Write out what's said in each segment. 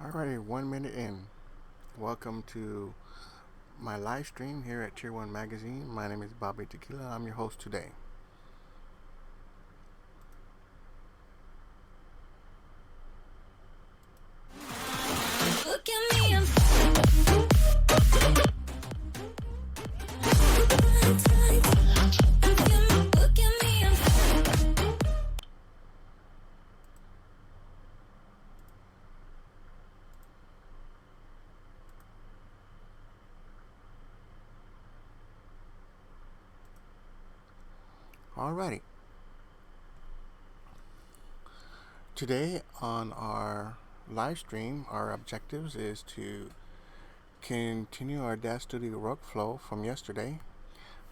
Alrighty, 1 minute in. Welcome to my live stream here at Tier 1 Magazine. My name is Bobby Tequila. I'm your host today. Look at me, I'm look at me, I'm Alrighty. Today on our live stream, our objectives is to continue our Dash Studio workflow from yesterday.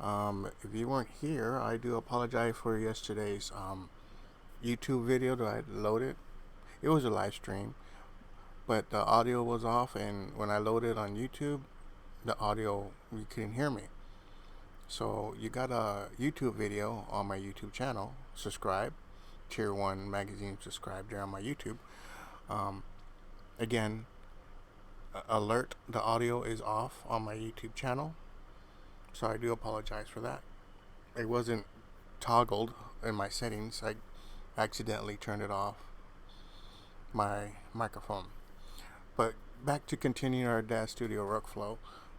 If you weren't here, I do apologize for yesterday's YouTube video that I loaded. It was a live stream, but the audio was off, and when I loaded on YouTube, the audio, you couldn't hear me. So you got a YouTube video on my YouTube channel. Subscribe, Tier 1 Magazine, subscribe there on my YouTube. Again, alert, the audio is off on my YouTube channel. So I do apologize for that. It wasn't toggled in my settings. I accidentally turned it off, my microphone. But back to continue our Dash Studio workflow.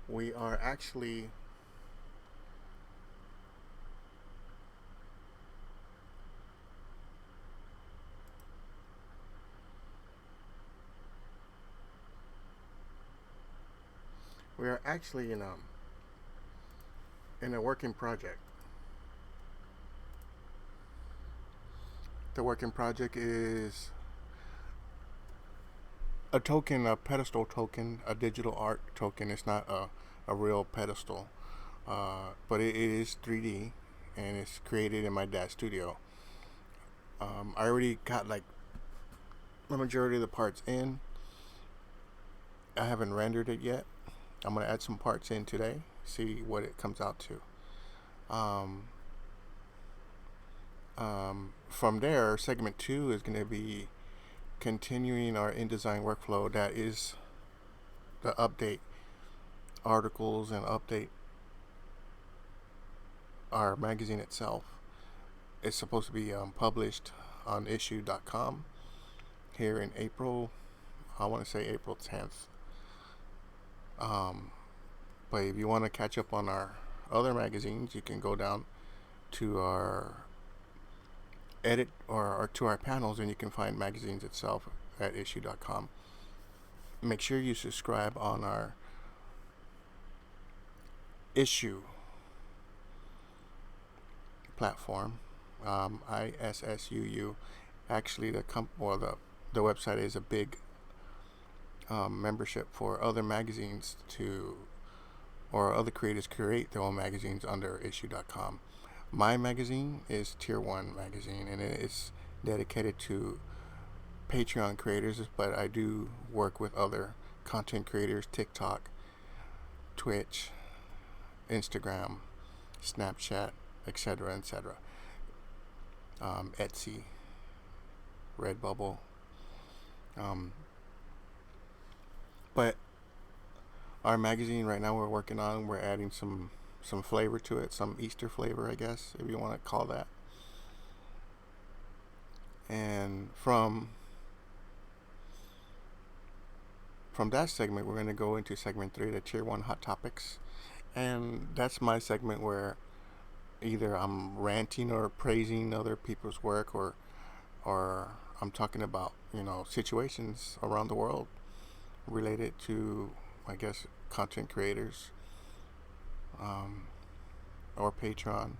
We are actually in a working project. The working project is a token, a pedestal token, a digital art token. It's not a real pedestal, but it is 3D and it's created in my Dash Studio. I already got like the majority of the parts in. I haven't rendered it yet. I'm going to add some parts in today, see what it comes out to. From there, segment 2 is going to be continuing our InDesign workflow. That is the update articles and update our magazine itself. It's supposed to be published on issue.com here in April. I want to say April 10th. But if you want to catch up on our other magazines, you can go down to our edit or to our panels, and you can find magazines itself at issue.com. Make sure you subscribe on our issue platform, ISSUU. Actually, the website is a big membership for other magazines or other creators create their own magazines under issue.com. My magazine is Tier 1 Magazine, and it is dedicated to Patreon creators, but I do work with other content creators, TikTok, Twitch, Instagram, Snapchat, etc., etc., Etsy, Redbubble. But our magazine right now we're adding some flavor to it, some Easter flavor, I guess, if you want to call that. And from that segment, we're going to go into segment 3, the Tier 1 Hot Topics. And that's my segment where either I'm ranting or praising other people's work, or I'm talking about, situations around the world related to, I guess, content creators, or Patreon,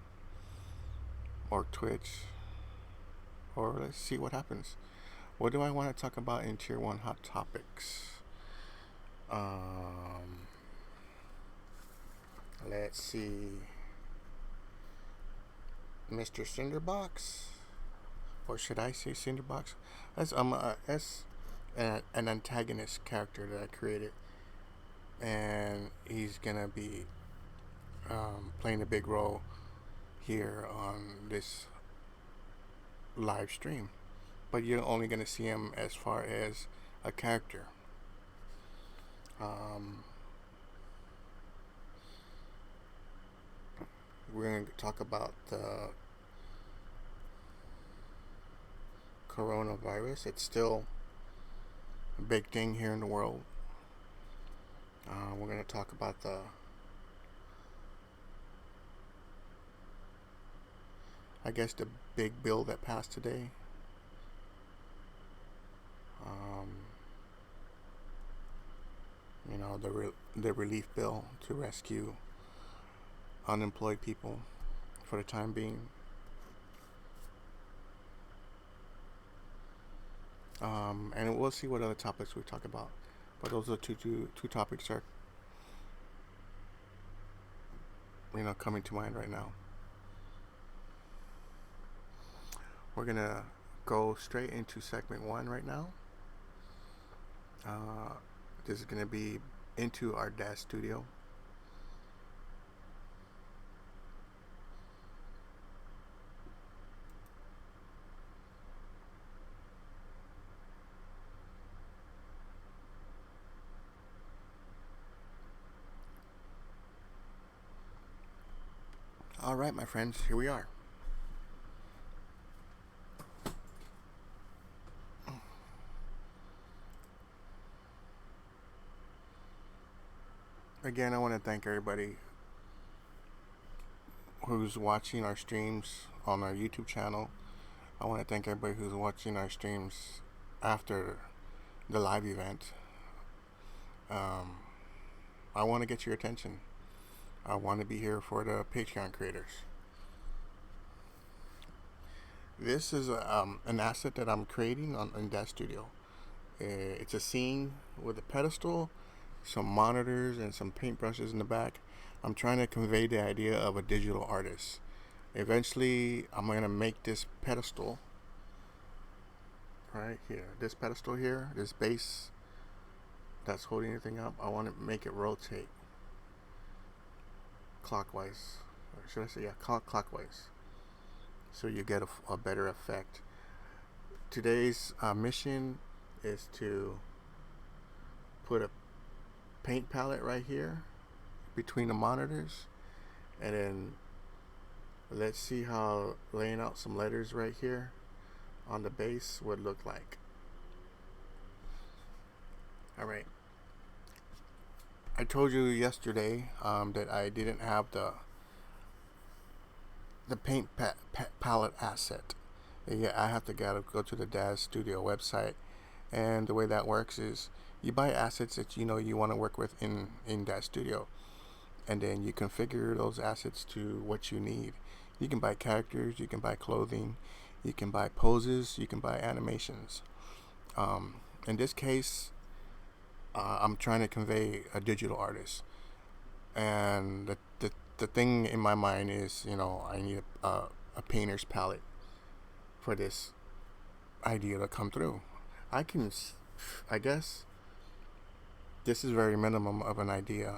or Twitch, or let's see what happens. What do I want to talk about in Tier 1 Hot Topics? Let's see. Mr. Cinderbox? Or should I say Cinderbox? That's an antagonist character that I created, and he's gonna be playing a big role here on this live stream. But you're only gonna see him as far as a character. Um, we're going to talk about the coronavirus. It's still a big thing here in the world. We're going to talk about the big bill that passed today. Um, the relief bill to rescue unemployed people for the time being. And we'll see what other topics we talk about. But those are two topics that are coming to mind right now. We're gonna go straight into segment one right now. This is gonna be into our DAS studio. All right, my friends, here we are. Again, I want to thank everybody who's watching our streams on our YouTube channel. I want to thank everybody who's watching our streams after the live event. I want to get your attention. I want to be here for the Patreon creators. This is an asset that I'm creating in that studio. It's a scene with a pedestal, some monitors, and some paintbrushes in the back. I'm trying to convey the idea of a digital artist. Eventually, I'm going to make this pedestal right here. This pedestal here, this base that's holding everything up, I want to make it rotate clockwise. Or should I say, yeah, clockwise. So you get a better effect. Today's mission is to put a paint palette right here between the monitors, and then let's see how laying out some letters right here on the base would look like. All right. I told you yesterday that I didn't have the paint palette asset. Yeah, I have to go to the DAS Studio website, and the way that works is you buy assets that you want to work with in DAS Studio, and then you configure those assets to what you need. You can buy characters, you can buy clothing, you can buy poses, you can buy animations. In this case, I'm trying to convey a digital artist, and the thing in my mind is, I need a painter's palette for this idea to come through. I guess this is very minimum of an idea,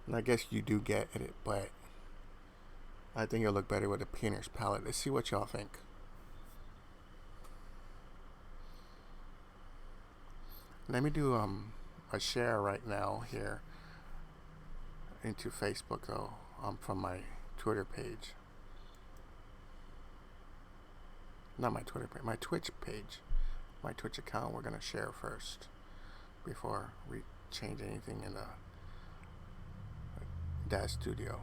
and I guess you do get it, but I think it'll look better with a painter's palette. Let's see what y'all think. Let me do a share right now here into Facebook though, from my Twitter page. Not my Twitter page, my Twitch page. My Twitch account we're gonna share first before we change anything in the DAS Studio.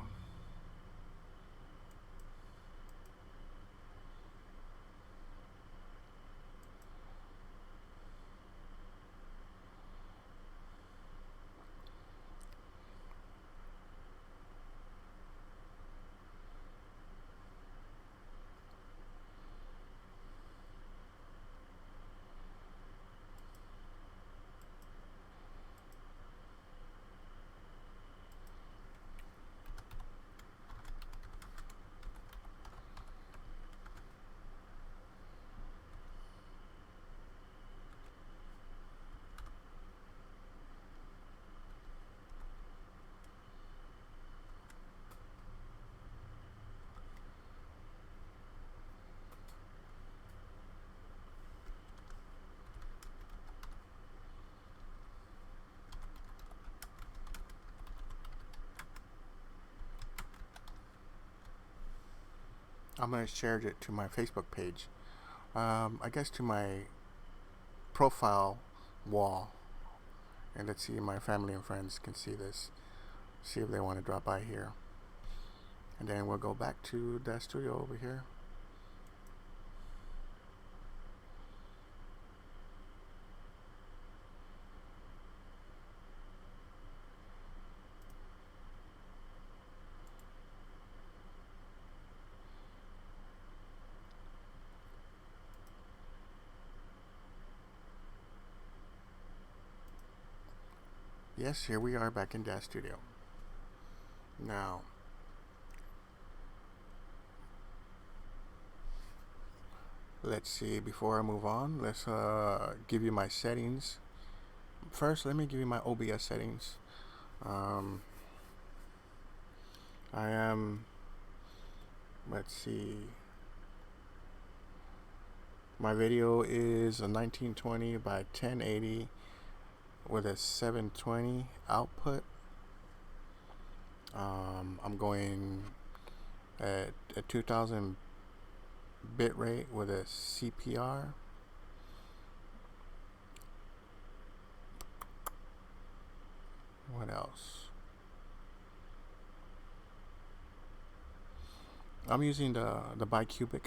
I'm going to share it to my Facebook page. I guess to my profile wall. And let's see if my family and friends can see this. See if they want to drop by here. And then we'll go back to that studio over here. Yes, here we are back in Dash Studio. Now, let's see, before I move on, let's give you my settings. First, let me give you my OBS settings. Um, I am, let's see, my video is a 1920 by 1080 with a 720 output. I'm going at a 2000 bit rate with a CPR. What else? I'm using the bicubic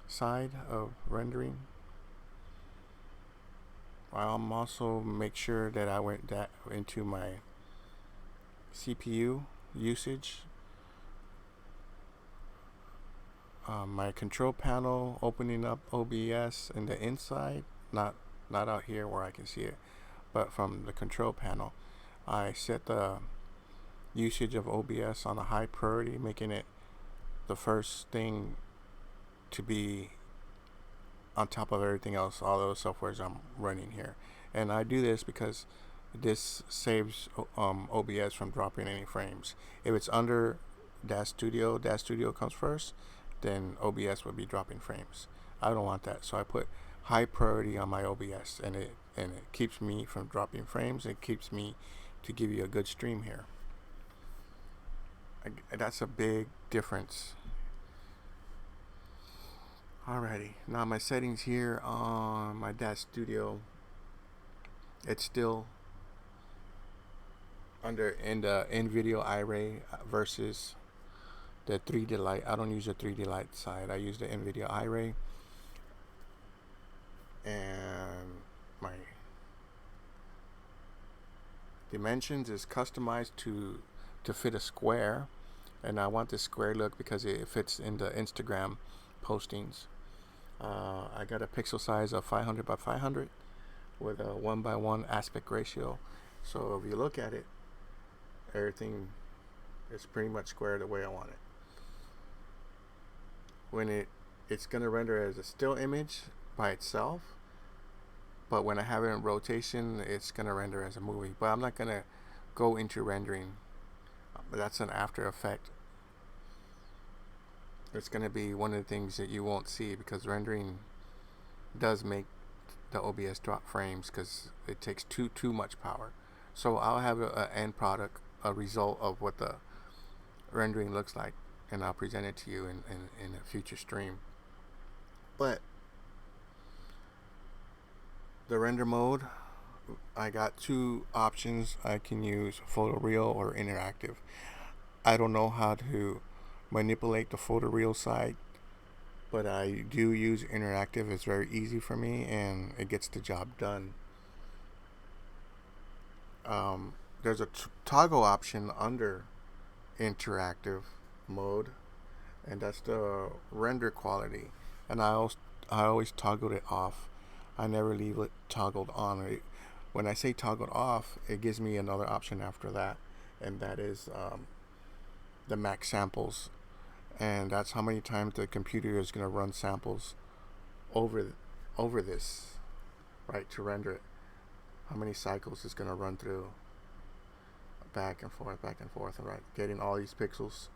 side of rendering. I'll also make sure that I went that into my CPU usage. My control panel, opening up OBS in the inside, not out here where I can see it, but from the control panel. I set the usage of OBS on a high priority, making it the first thing to be on top of everything else, all those softwares I'm running here. And I do this because this saves OBS from dropping any frames. If it's under Dash Studio comes first, then OBS would be dropping frames. I don't want that, so I put high priority on my OBS, and it keeps me from dropping frames. It keeps me to give you a good stream here. That's a big difference. Alrighty, now my settings here on my Dash Studio, it's still under in the NVIDIA iRay versus the 3D Light. I don't use the 3D Light side. I use the NVIDIA iRay, and my dimensions is customized to fit a square, and I want this square look because it fits in the Instagram postings. I got a pixel size of 500 by 500 with a 1:1 aspect ratio. So if you look at it, everything is pretty much square the way I want it. When it's going to render as a still image by itself, but when I have it in rotation, it's going to render as a movie. But I'm not going to go into rendering. That's an after effect. It's going to be one of the things that you won't see, because rendering does make the OBS drop frames because it takes too much power. So I'll have an end product, a result of what the rendering looks like, and I'll present it to you in a future stream. But the render mode, I got two options. I can use photoreal or interactive. I don't know how to manipulate the photoreal side, but I do use interactive. It's very easy for me, and it gets the job done. There's a toggle option under interactive mode, and that's the render quality, and I always toggled it off. I never leave it toggled on. When I say toggled off, it gives me another option after that, and that is the max samples, and that's how many times the computer is going to run samples over this, right, to render it. How many cycles it's going to run through, back and forth, right, getting all these pixels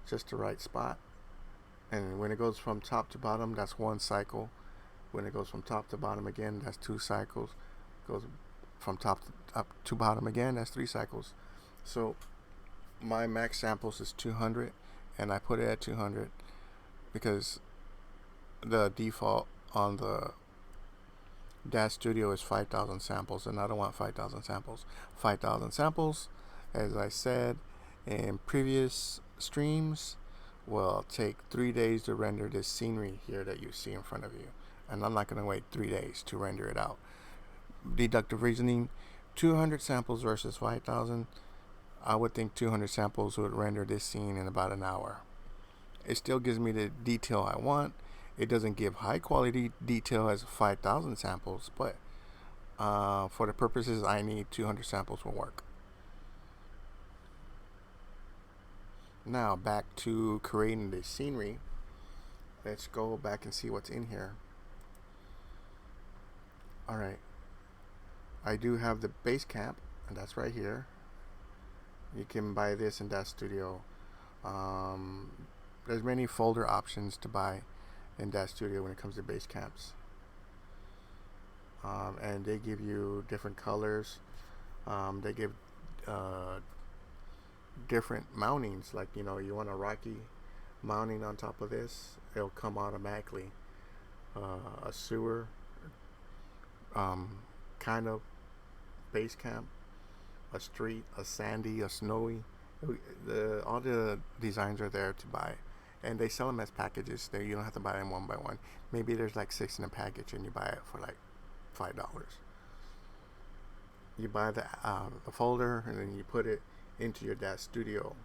just the right spot. And when it goes from top to bottom, that's one cycle. When it goes from top to bottom again, that's two cycles. Goes from top to up to bottom again, that's three cycles. So my max samples is 200, and I put it at 200 because the default on the Dash Studio is 5,000 samples, and I don't want 5,000 samples. 5,000 samples, as I said in previous streams, will take 3 days to render this scenery here that you see in front of you. And I'm not going to wait 3 days to render it out. Deductive reasoning, 200 samples versus 5,000. I would think 200 samples would render this scene in about an hour. It still gives me the detail I want. It doesn't give high quality detail as 5,000 samples, but for the purposes I need, 200 samples will work. Now back to creating the scenery. Let's go back and see what's in here. Alright, I do have the base camp, and that's right here. You can buy this in Dash Studio. There's many folder options to buy in Dash Studio when it comes to base camps. And they give you different colors. They give different mountings. Like, you want a rocky mounting on top of this, it'll come automatically. A sewer kind of base camp, a street, a sandy, a snowy. All the designs are there to buy, and they sell them as packages. There, you don't have to buy them one by one. Maybe there's like 6 in a package, and you buy it for like $5. You buy the folder, and then you put it into your Dash Studio,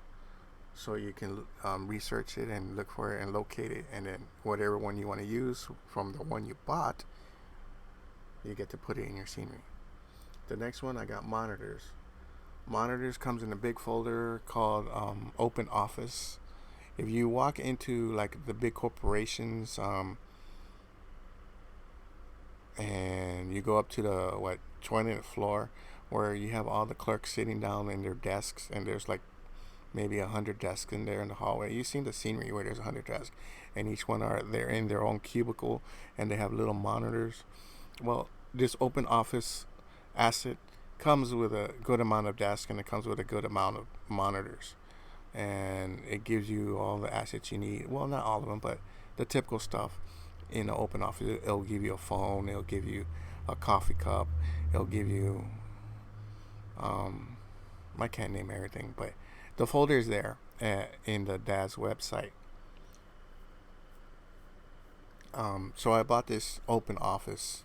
so you can research it and look for it and locate it, and then whatever one you want to use from the one you bought, you get to put it in your scenery. The next one, I got monitors. Monitors comes in a big folder called Open Office. If you walk into like the big corporations, and you go up to the 20th floor, where you have all the clerks sitting down in their desks, and there's like maybe 100 desks in there in the hallway. You've seen the scenery where there's 100 desks, and each one they're in their own cubicle, and they have little monitors. Well, this Open Office asset comes with a good amount of desks, and it comes with a good amount of monitors, and it gives you all the assets you need. Well, not all of them, but the typical stuff in the Open Office. It'll give you a phone, it'll give you a coffee cup, it'll give you I can't name everything, but the folder is there in the Dash website. So I bought this Open Office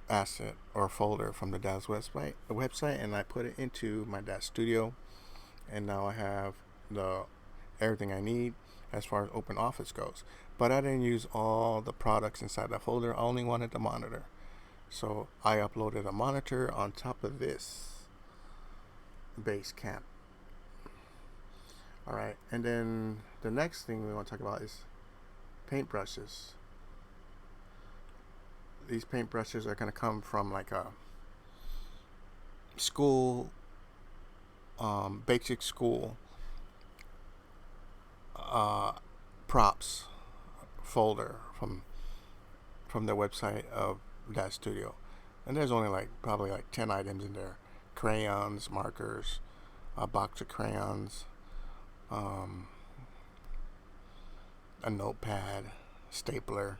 asset or folder from the Dash website, and I put it into my Dash Studio, and now I have everything I need as far as Open Office goes. But I didn't use all the products inside that folder. I only wanted the monitor, so I uploaded a monitor on top of this base camp. Alright, and then the next thing we want to talk about is paintbrushes. These paintbrushes are going to come from like a school, basic school props folder from the website of Dash Studio, and there's only probably 10 items in there: crayons, markers, a box of crayons, a notepad, stapler.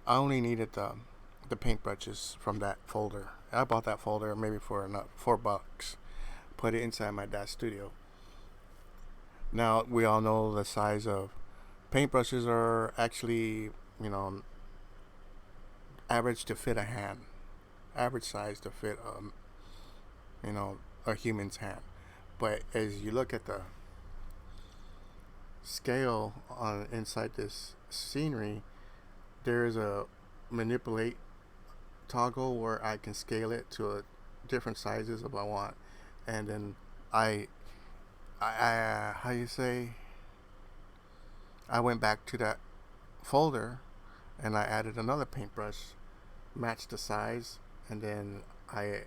I only needed the paintbrushes from that folder. I bought that folder maybe for $4. Put it inside my Dash Studio. Now we all know the size of paintbrushes are actually, average to fit a hand, average size to fit a human's hand. But as you look at the scale on inside this scenery, there is a manipulate toggle where I can scale it to different sizes if I want, and then I how you say, I went back to that folder and I added another paintbrush, matched the size, and then I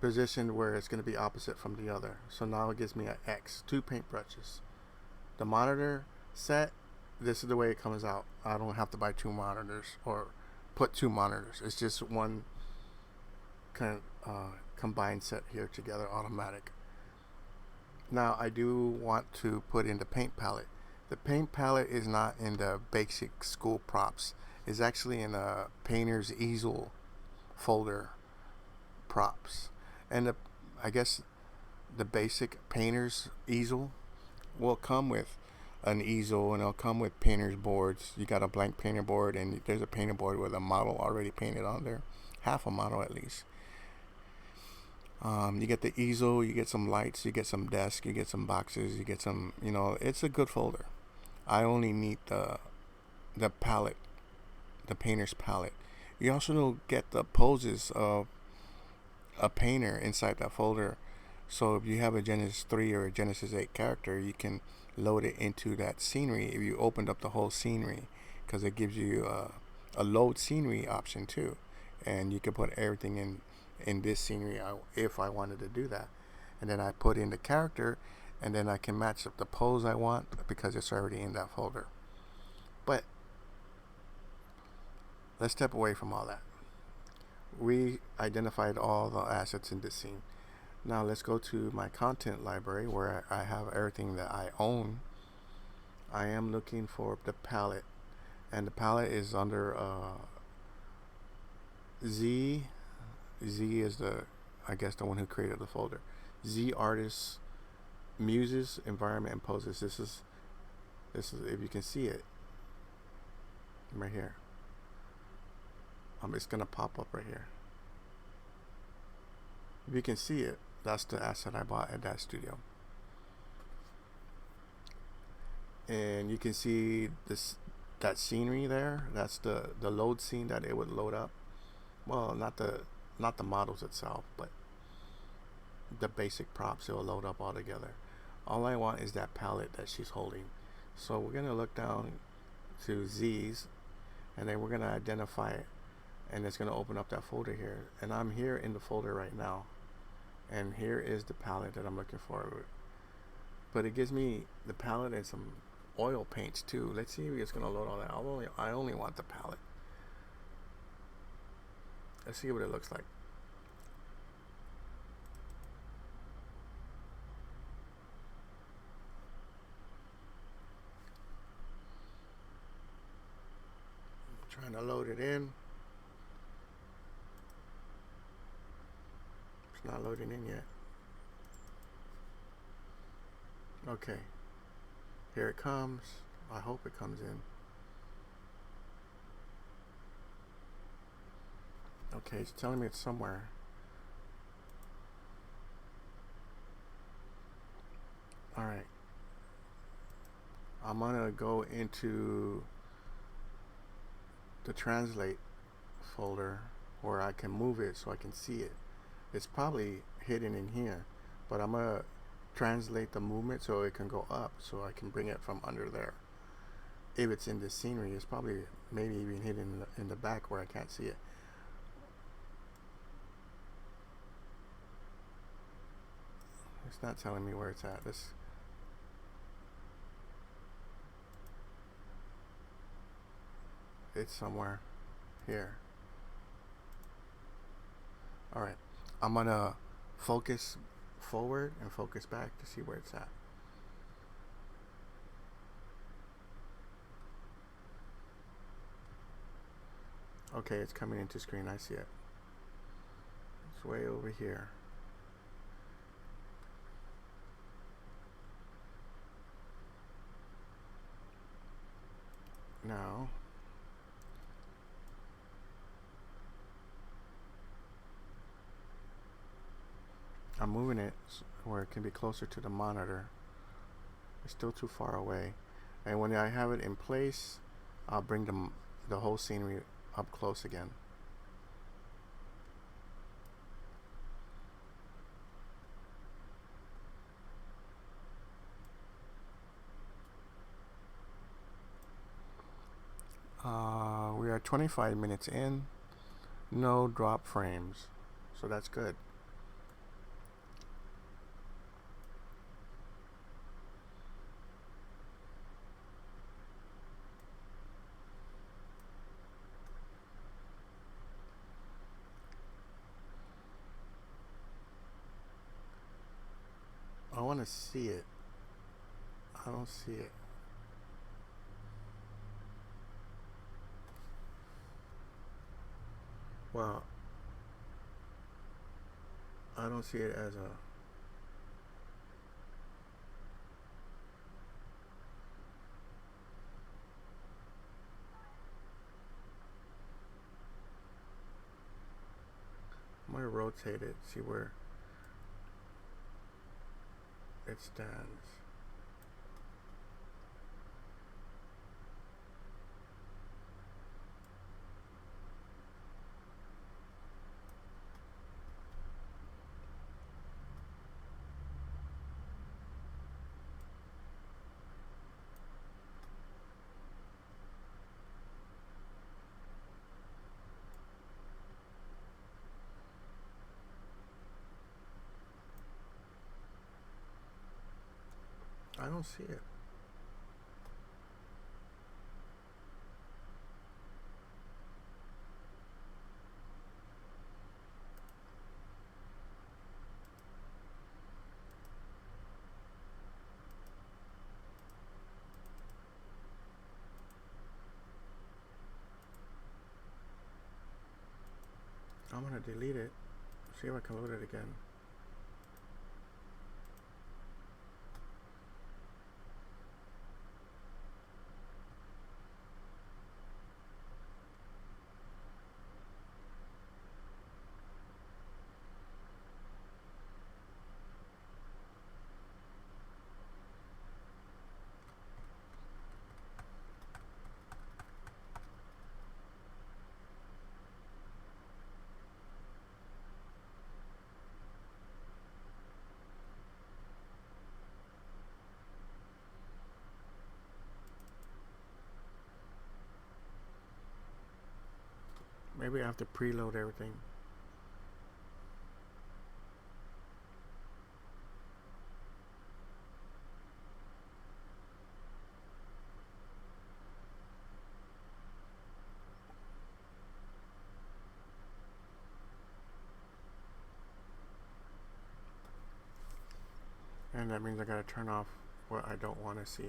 positioned where it's going to be opposite from the other. So now it gives me an X, 2 paintbrushes. The monitor set, this is the way it comes out. I don't have to buy 2 monitors or put 2 monitors. It's just one kind of combined set here together, automatic. Now I do want to put in the paint palette. The paint palette is not in the basic school props. It's actually in a painter's easel folder props. And I guess the basic painter's easel will come with an easel, and it'll come with painter's boards. You got a blank painter board, and there's a painter board with a model already painted on there, half a model at least. You get the easel, you get some lights, you get some desk, you get some boxes, you get some, it's a good folder. I only need the palette, the painter's palette. You also get the poses of a painter inside that folder. So if you have a Genesis 3 or a Genesis 8 character, you can load it into that scenery if you opened up the whole scenery, because it gives you a load scenery option too. And you can put everything in this scenery if I wanted to do that. And then I put in the character, and then I can match up the pose I want because it's already in that folder. But let's step away from all that. We identified all the assets in this scene. Now let's go to my content library where I have everything that I own. I am looking for the palette, and the palette is under Z. Z is I guess the one who created the folder. Z Artists, Muses, Environment, and Poses. This is if you can see it right here. It's gonna pop up right here. If you can see it, that's the asset I bought at that studio. And you can see that scenery there. That's the load scene that it would load up. Well, not the models itself, but the basic props. It will load up all together. All I want is that palette that she's holding. So we're gonna look down to Z's, and then we're gonna identify it, and it's gonna open up that folder here. And I'm here in the folder right now, and here is the palette that I'm looking for. But it gives me the palette and some oil paints too. Let's see if it's gonna load all that. I only want the palette. Let's see what it looks like. I'm trying to load it in. It's not loading in yet. Okay. Here it comes. I hope it comes in. Okay, it's telling me it's somewhere. Alright. I'm gonna go into the translate folder where I can move it so I can see it. It's probably hidden in here, but I'm gonna translate the movement so it can go up, so I can bring it from under there. If it's in this scenery, it's probably maybe even hidden in the back where I can't see it. It's not telling me where it's at. It's somewhere here. Alright, I'm gonna focus forward and focus back to see where it's at. Okay, it's coming into screen. I see it. It's way over here. Now, I'm moving it where it can be closer to the monitor. It's still too far away. And when I have it in place, I'll bring the whole scenery up close again. We are 25 minutes in. No drop frames. So that's good. I want to see it. I don't see it. Well, I don't see it as a. I'm going to rotate it, see where it stands. I don't see it. I'm going to delete it. See if I can load it again. Maybe I have to preload everything. And that means I gotta turn off what I don't want to see.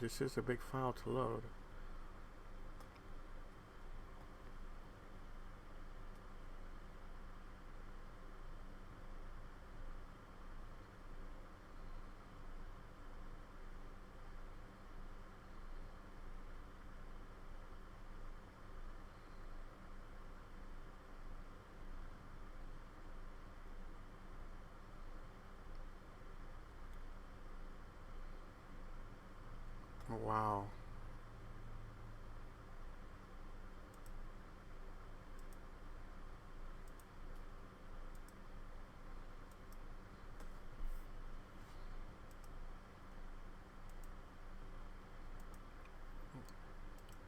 This is a big file to load. Wow.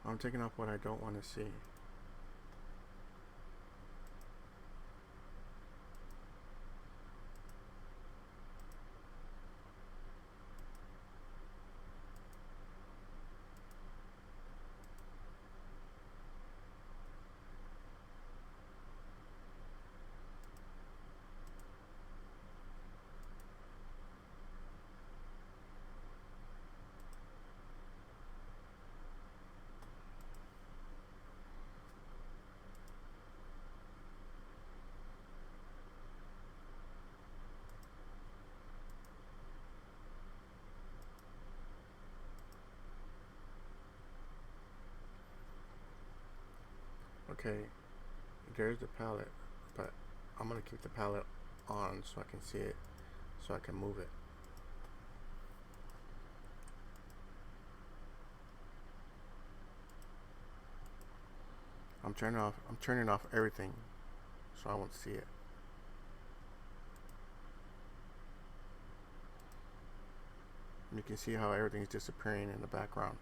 I'm taking off what I don't want to see. Okay, there's the palette, but I'm gonna keep the palette on so I can see it, so I can move it. I'm turning off everything so I won't see it. And you can see how everything's disappearing in the background.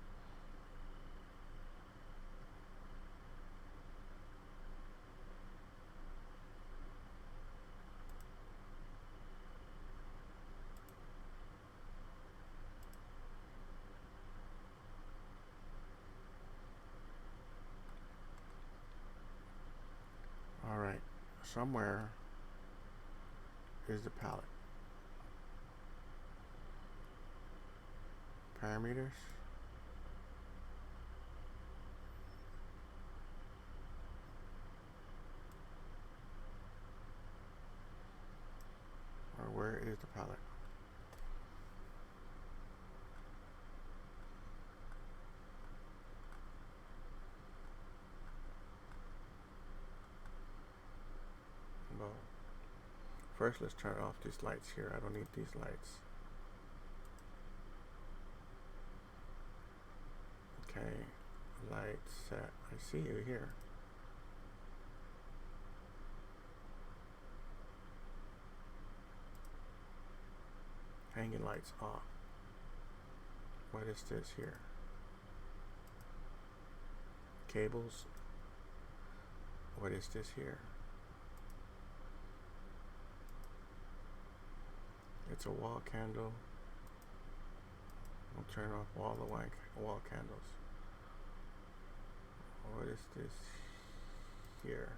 somewhere is the palette. Parameters. Or where is the palette? Well, first let's turn off these lights here. I don't need these lights. Okay, light set. I see you here. Hanging lights off. What is this here? Cables. What is this here? It's a wall candle. I'll turn off all the wall candles. What is this here?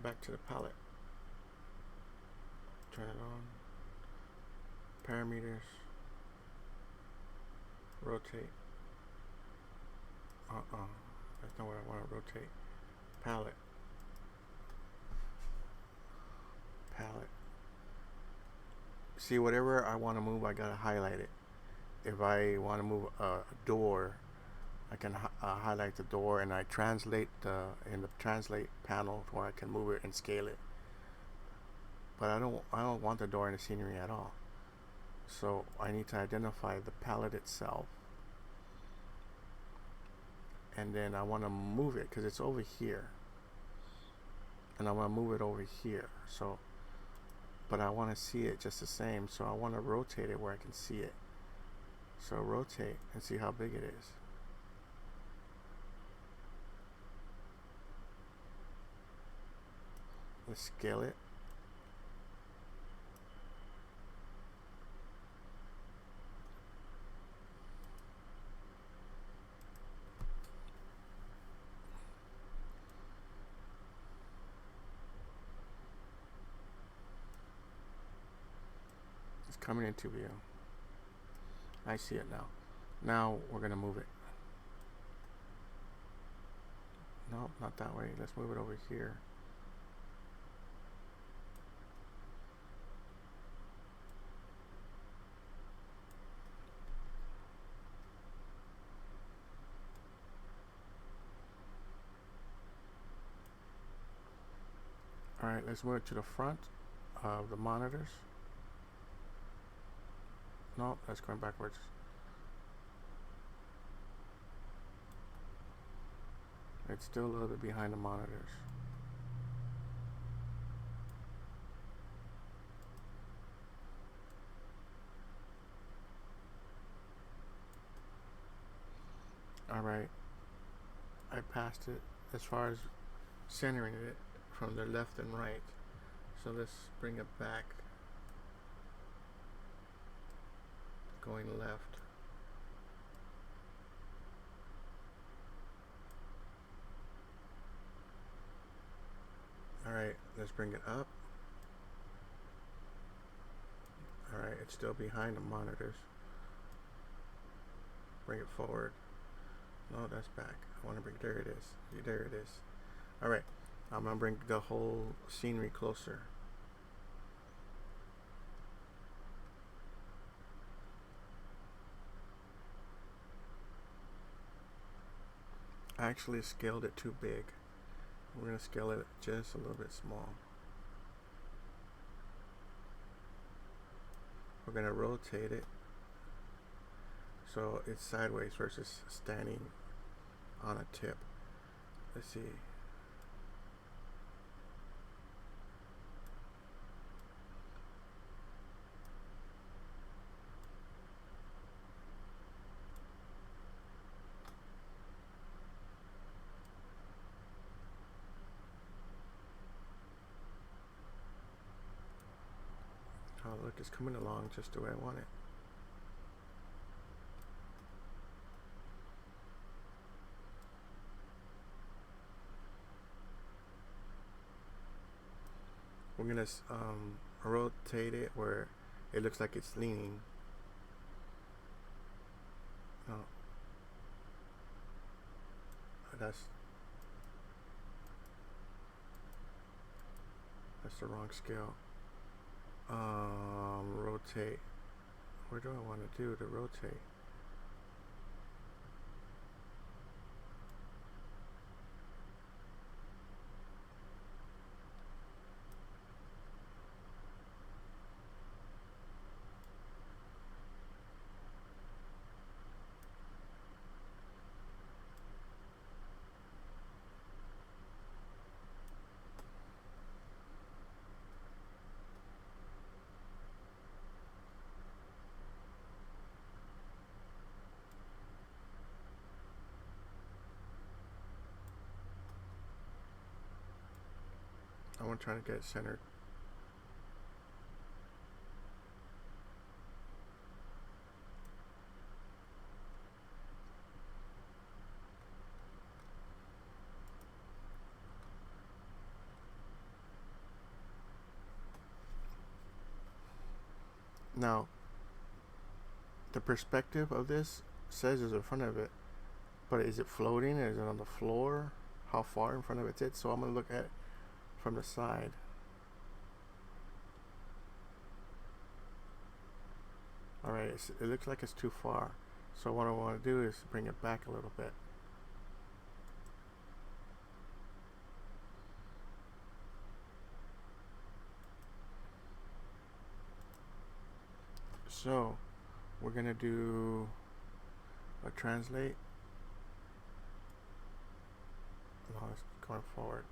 Back to the palette. Turn it on. Parameters. Rotate. That's not what I want to rotate. Palette. Palette. See, whatever I want to move, I gotta highlight it. If I want to move a door, I can highlight the door, and I translate in the translate panel where I can move it and scale it. But I don't want the door in the scenery at all. So I need to identify the palette itself, and then I want to move it because it's over here, and I want to move it over here. So, but I want to see it just the same. So I want to rotate it where I can see it. So rotate and see how big it is. Let's scale it. It's coming into view. I see it now. Now we're gonna move it. No, not that way. Let's move it over here. Alright, let's move it to the front of the monitors. No, that's going backwards. It's still a little bit behind the monitors. Alright, I passed it as far as centering it from the left and right. So let's bring it back, going left. Alright, let's bring it up. Alright, it's still behind the monitors. Bring it forward. No, that's back. I want to bring, there it is. There it is. Alright, I'm going to bring the whole scenery closer. I actually scaled it too big. We're going to scale it just a little bit small. We're going to rotate it so it's sideways versus standing on a tip. Let's see. It's coming along just the way I want it. We're gonna rotate it where it looks like it's leaning. Oh, that's the wrong scale. Rotate. Where do I want to do to rotate? I want to try to get it centered. Now, the perspective of this says it's in front of it, but is it floating? Is it on the floor? How far in front of it's it? So I'm gonna look at it from the side. Alright, it looks like it's too far. So what I want to do is bring it back a little bit. So we're gonna do a translate. No, it's going forward.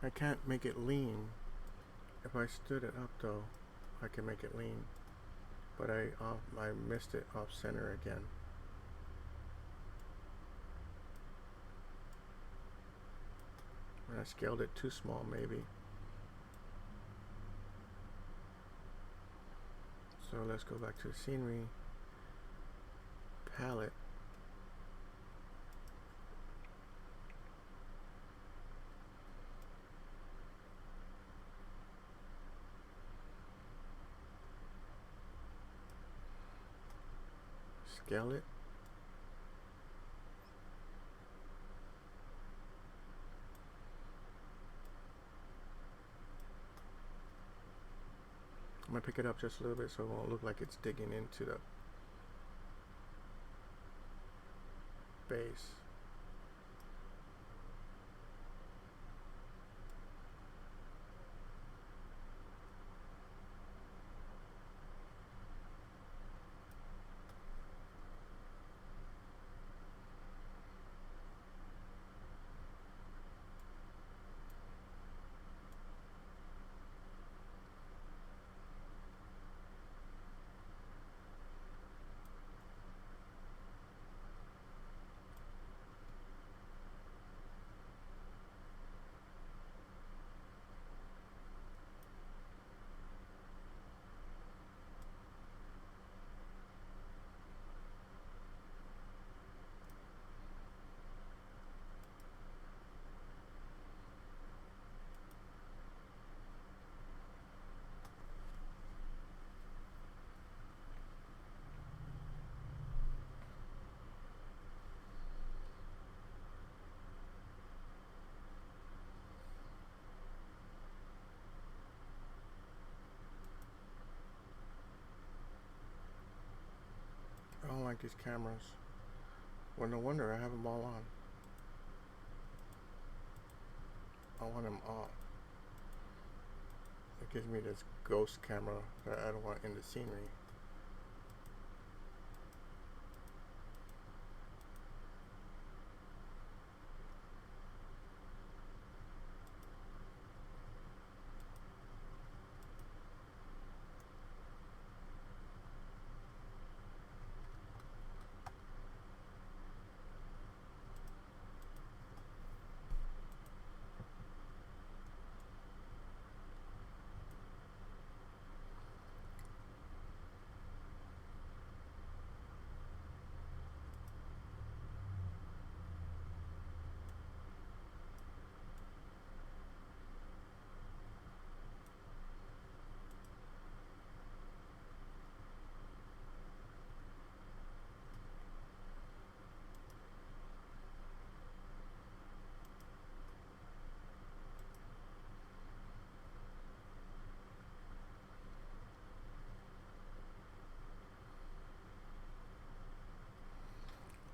I can't make it lean. If I stood it up though, I can make it lean. But I missed it off center again. And I scaled it too small maybe. So let's go back to the scenery palette. Scale it. I'm gonna pick it up just a little bit so it won't look like it's digging into the base. like these cameras. Well, no wonder I have them all on. I want them off. It gives me this ghost camera that I don't want in the scenery.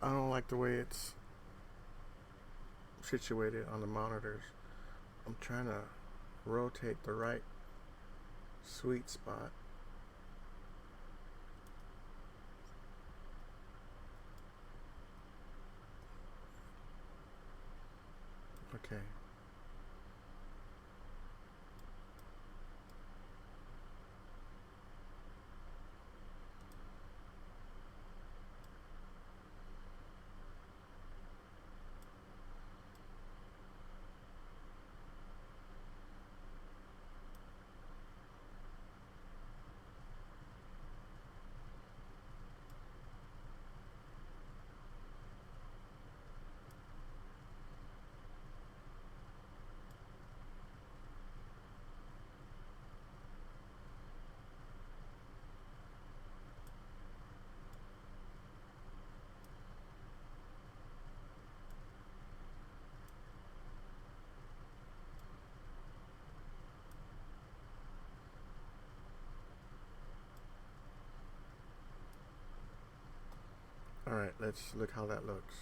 I don't like the way it's situated on the monitors. I'm trying to rotate the right sweet spot. Okay. Alright, let's look how that looks.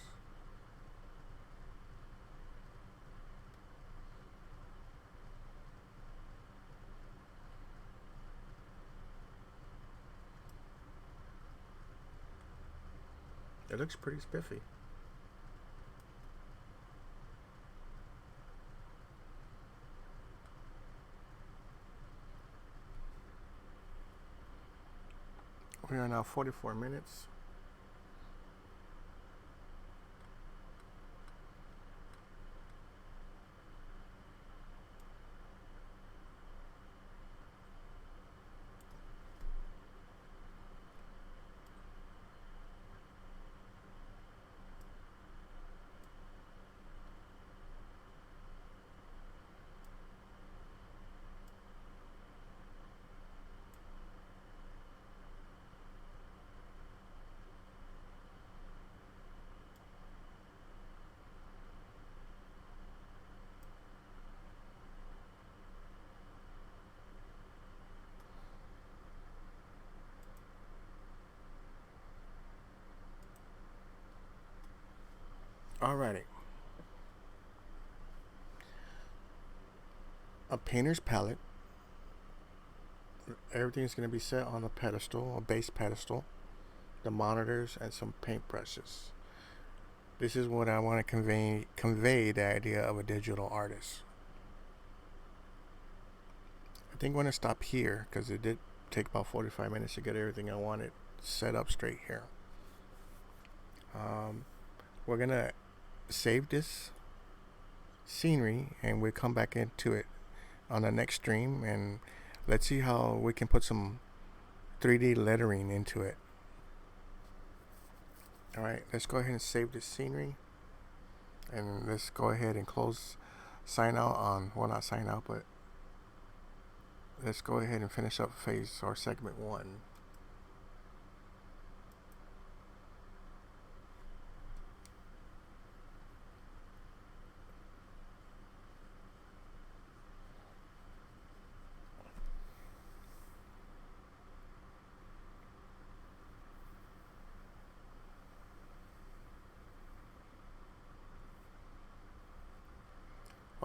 It looks pretty spiffy. We are now 44 minutes. Alrighty. A painter's palette. Everything's going to be set on a pedestal, a base pedestal, the monitors, and some paintbrushes. This is what I want to convey the idea of a digital artist. I think I'm going to stop here because it did take about 45 minutes to get everything I wanted set up straight here. We're going to save this scenery and we'll come back into it on the next stream, and let's see how we can put some 3D lettering into it. Alright, let's go ahead and save this scenery, and let's go ahead and sign out on, well, not sign out, but let's go ahead and finish up phase or segment 1.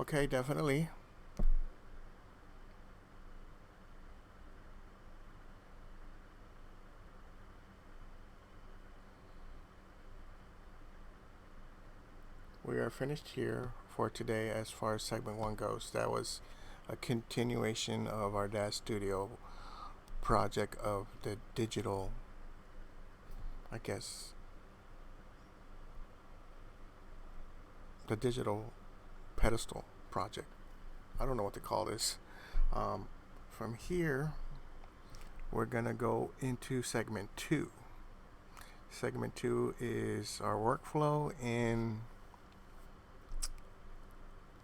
Okay, definitely. We are finished here for today as far as segment one goes. That was a continuation of our Dash Studio project of the digital, I guess, the digital pedestal project. I don't know what to call this. Um, from here, we're going to go into segment two. Segment two is our workflow in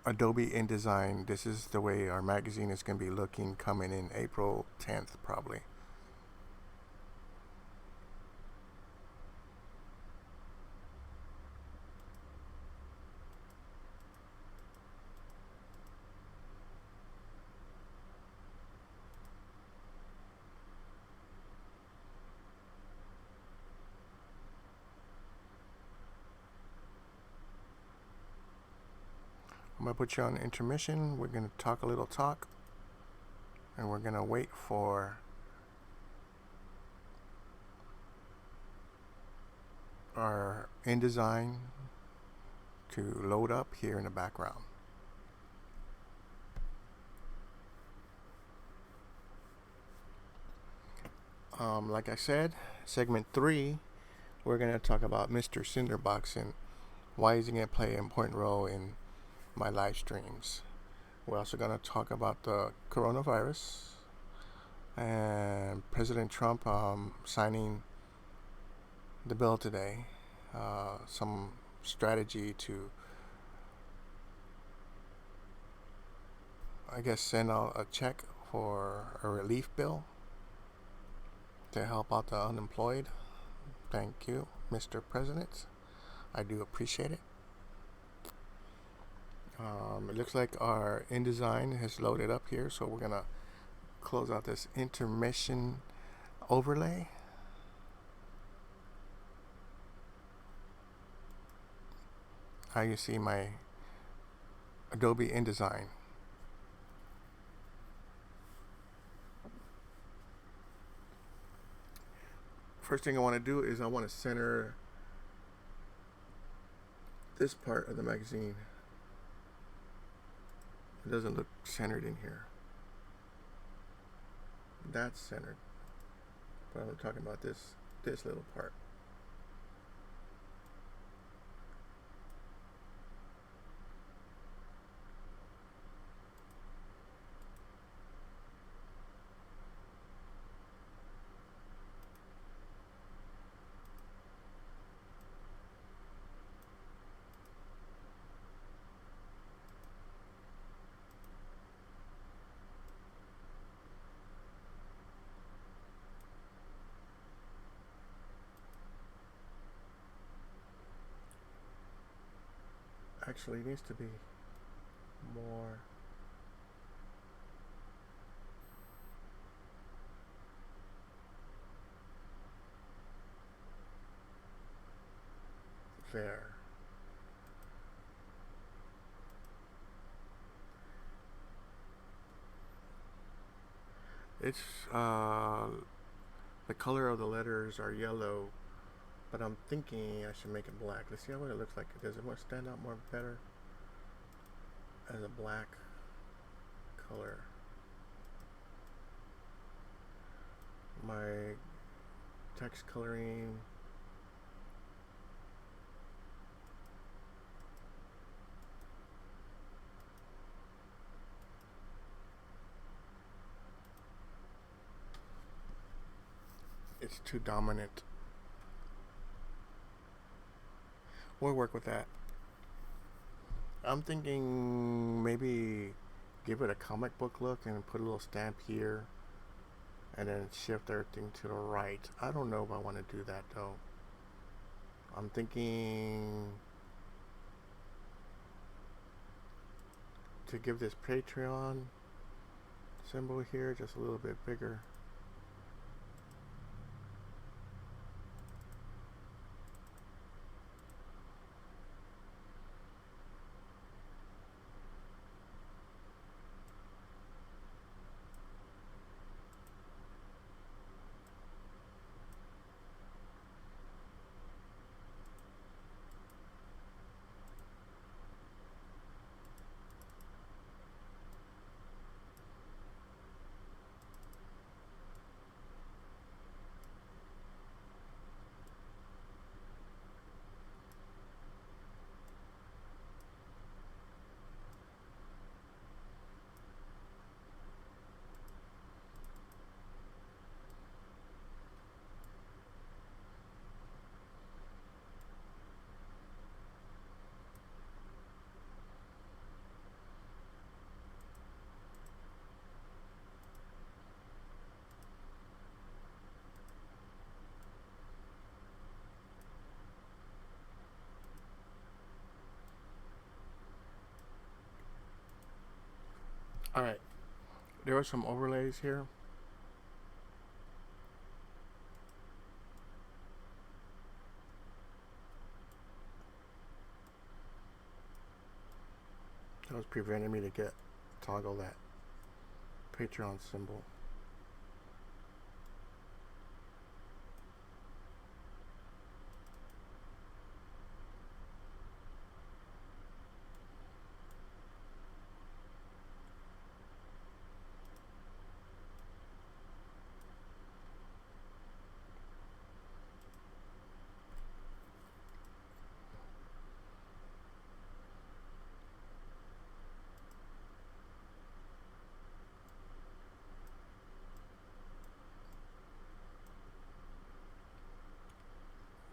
Adobe InDesign. This is the way our magazine is going to be looking coming in April 10th, probably. I'm going to put you on intermission. We're going to talk a little talk, and we're going to wait for our InDesign to load up here in the background. Like I said, segment three, we're going to talk about Mr. Cinderbox and why is he going to play an important role in my live streams. We're also going to talk about the coronavirus and President Trump signing the bill today. Some strategy to, I guess, send out a check for a relief bill to help out the unemployed. Thank you, Mr. President. I do appreciate it. It looks like our InDesign has loaded up here, so we're gonna close out this intermission overlay. How you see my Adobe InDesign. First thing I want to do is I want to center this part of the magazine. It doesn't look centered in here. That's centered. But I'm talking about this little part. Actually, it needs to be more. There. It's the color of the letters are yellow, but I'm thinking I should make it black. Let's see what it looks like. Does it want to stand out more better as a black color? My text coloring. It's too dominant. We'll work with that. I'm thinking maybe give it a comic book look and put a little stamp here and then shift everything to the right. I don't know if I want to do that though. I'm thinking to give this Patreon symbol here just a little bit bigger. All right, there are some overlays here. That was preventing me to toggle that Patreon symbol.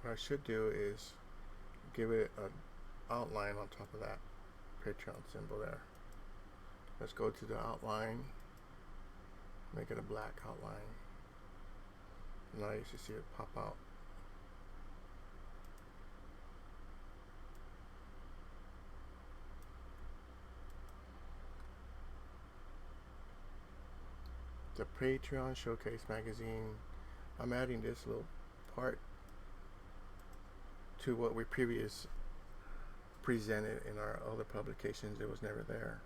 What I should do is give it an outline on top of that Patreon symbol there. Let's go to the outline, make it a black outline. Now you should see it pop out. The Patreon Showcase magazine. I'm adding this little part to what we previous presented in our other publications. It was never there.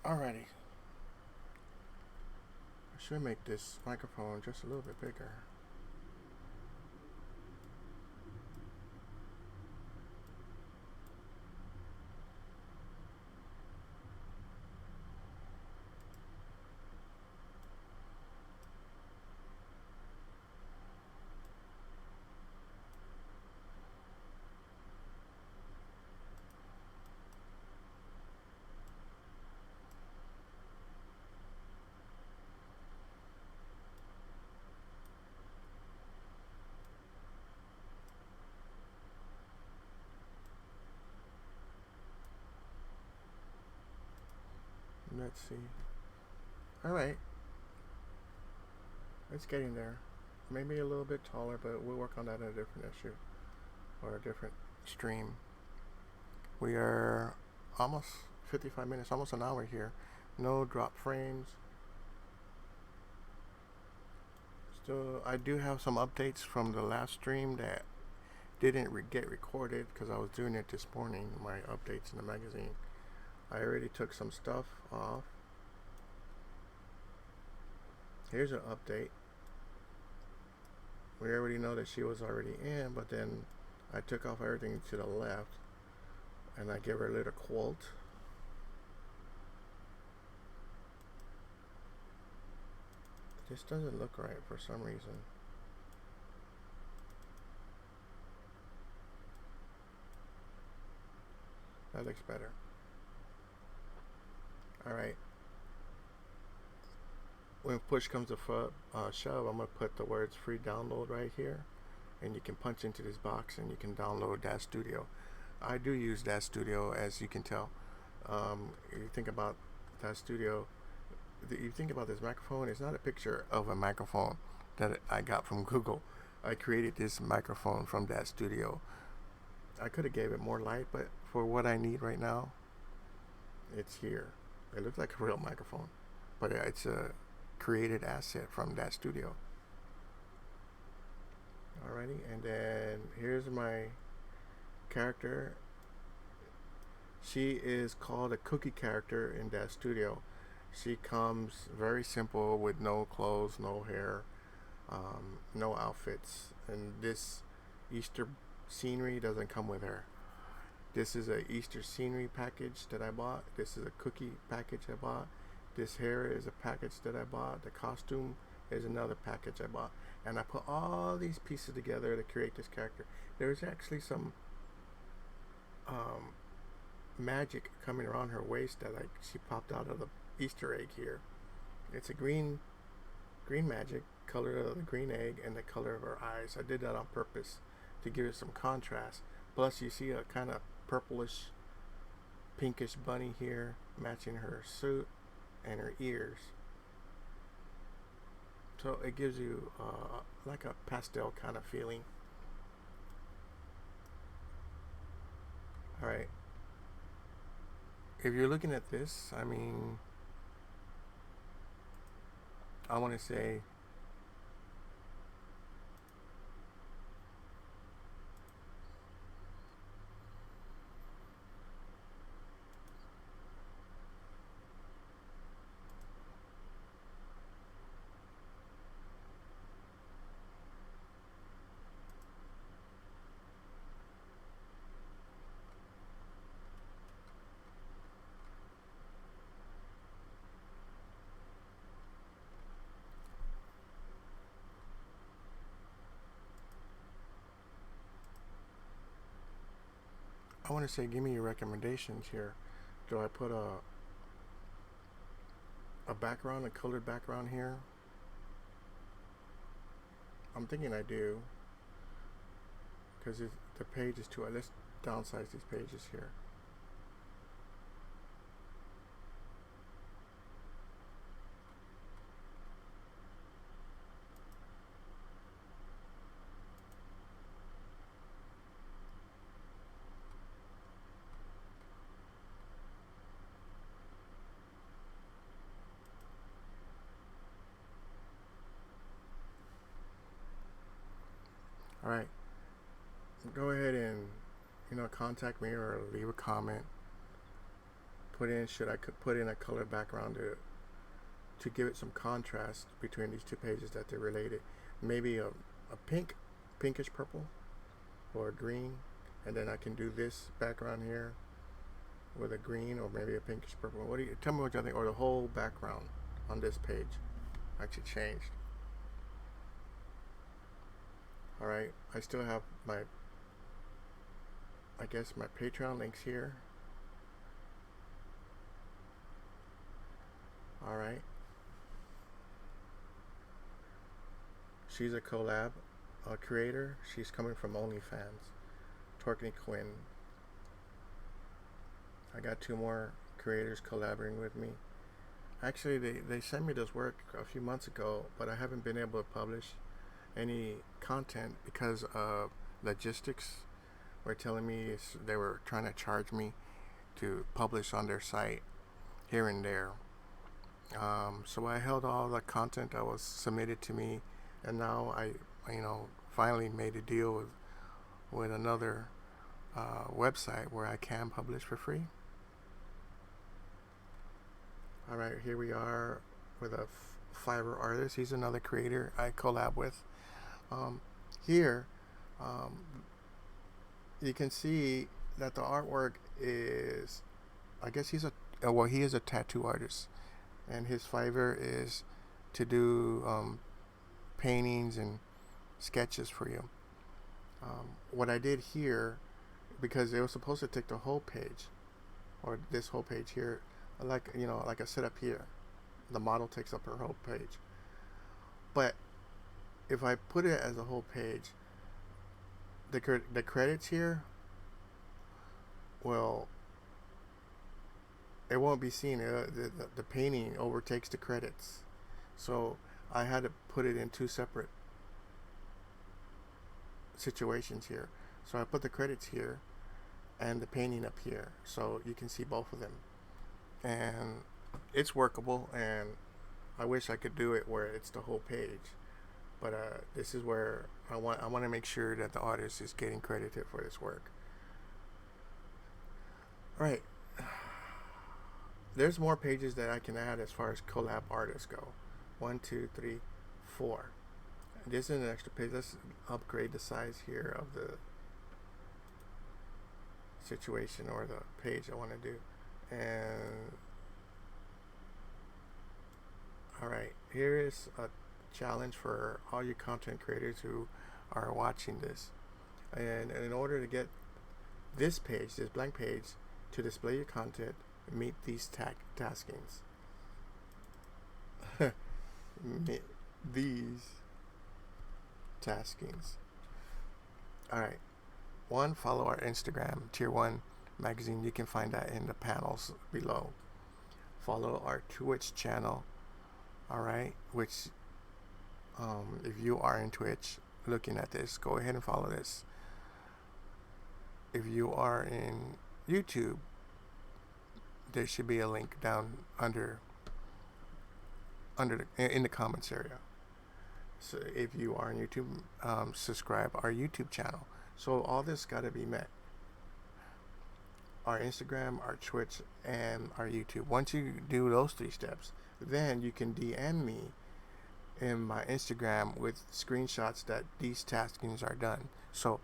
Alrighty. I should make this microphone just a little bit bigger. Let's see. Alright. It's getting there. Maybe a little bit taller, but we'll work on that in a different issue or a different stream. We are almost 55 minutes, almost an hour here. No drop frames. Still, I do have some updates from the last stream that didn't get recorded because I was doing it this morning, my updates in the magazine. I already took some stuff off. Here's an update. We already know that she was already in, but then I took off everything to the left and I gave her a little quote. This doesn't look right for some reason. That looks better. Alright. When push comes to shove, I'm going to put the words free download right here. And you can punch into this box and you can download DAZ Studio. I do use DAZ Studio, as you can tell. You think about DAZ Studio, you think about this microphone, it's not a picture of a microphone that I got from Google. I created this microphone from DAZ Studio. I could have gave it more light, but for what I need right now, it's here. It looks like a real microphone, but it's a created asset from DAZ Studio. Alrighty, and then here's my character. She is called a cookie character in DAZ Studio. She comes very simple with no clothes, no hair, no outfits, and this Easter scenery doesn't come with her. This is a Easter scenery package that I bought. This is a cookie package I bought. This hair is a package that I bought. The costume is another package I bought. And I put all these pieces together to create this character. There's actually some magic coming around her waist that she popped out of the Easter egg here. It's a green magic color of the green egg and the color of her eyes. I did that on purpose to give it some contrast. Plus, you see a kind of purplish, pinkish bunny here matching her suit and her ears. So it gives you like a pastel kind of feeling. All right. If you're looking at this, I mean, I want to say give me your recommendations here. Do I put a background, a colored background here? I'm thinking I do, because the page is too. Let's downsize these pages here. All right. Go ahead and contact me or leave a comment. Should I put in a color background to give it some contrast between these two pages that they're related? Maybe a pinkish purple, or a green, and then I can do this background here with a green, or maybe a pinkish purple. Tell me what you think? Or the whole background on this page actually changed. All right, I still have my Patreon links here. All right. She's a collab creator. She's coming from OnlyFans. Torkney Quinn. I got 2 more creators collaborating with me. Actually, they sent me this work a few months ago, but I haven't been able to publish any content because of logistics. Were telling me they were trying to charge me to publish on their site here and there. So I held all the content that was submitted to me, and now I finally made a deal with another website where I can publish for free. All right, here we are with a Fiverr artist. He's another creator I collab with. Here, you can see that the artwork is, I guess he is a tattoo artist, and his Fiverr is to do paintings and sketches for you. What I did here, because it was supposed to take the whole page, or this whole page here, like I set up here, the model takes up her whole page. But if I put it as a whole page, the credits here, well, it won't be seen. The painting overtakes the credits, so I had to put it in 2 separate situations here. So I put the credits here and the painting up here, so you can see both of them, and it's workable. And I wish I could do it where it's the whole page, but this is where I want to make sure that the artist is getting credited for this work. All right, there's more pages that I can add as far as collab artists go. 1, 2, 3, 4. This is an extra page. Let's upgrade the size here of the situation or the page I want to do. And alright, here is a challenge for all you content creators who are watching this. And in order to get this page, this blank page, to display your content, meet these taskings. These taskings. All right. One, follow our Instagram, Tier 1 Magazine. You can find that in the panels below. Follow our Twitch channel. All right. Which, if you are in Twitch looking at this, go ahead and follow this. If you are in YouTube, there should be a link down in the comments area. So if you are on YouTube, subscribe our YouTube channel. So all this got to be met. Our Instagram, our Twitch, and our YouTube. Once you do those 3 steps, then you can DM me in my Instagram with screenshots that these taskings are done. So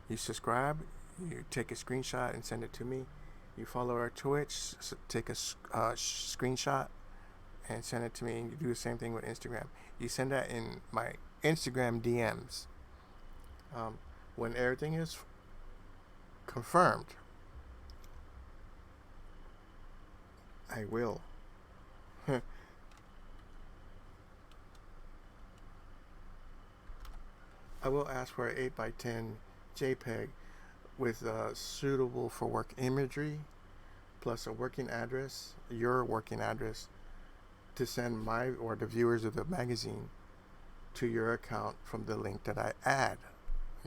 you subscribe, you take a screenshot and send it to me. You follow our Twitch, take a screenshot and send it to me. And you do the same thing with Instagram. You send that in my Instagram DMs. When everything is confirmed, I will. I will ask for an 8x10 JPEG with suitable for work imagery, plus a working address, your working address, to send my or the viewers of the magazine to your account from the link that I add.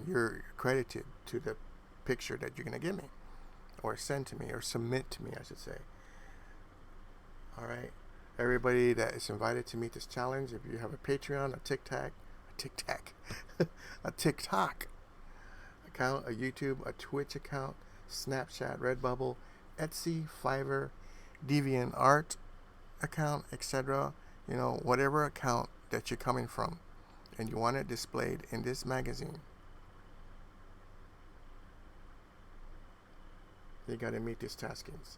You're credited to the picture that you're going to give me, or send to me, or submit to me, I should say. All right. Everybody that is invited to meet this challenge, if you have a Patreon, a TikTok account, a YouTube, a Twitch account, Snapchat, Redbubble, Etsy, Fiverr, DeviantArt account, etc. Whatever account that you're coming from, and you want it displayed in this magazine, you got to meet these taskings.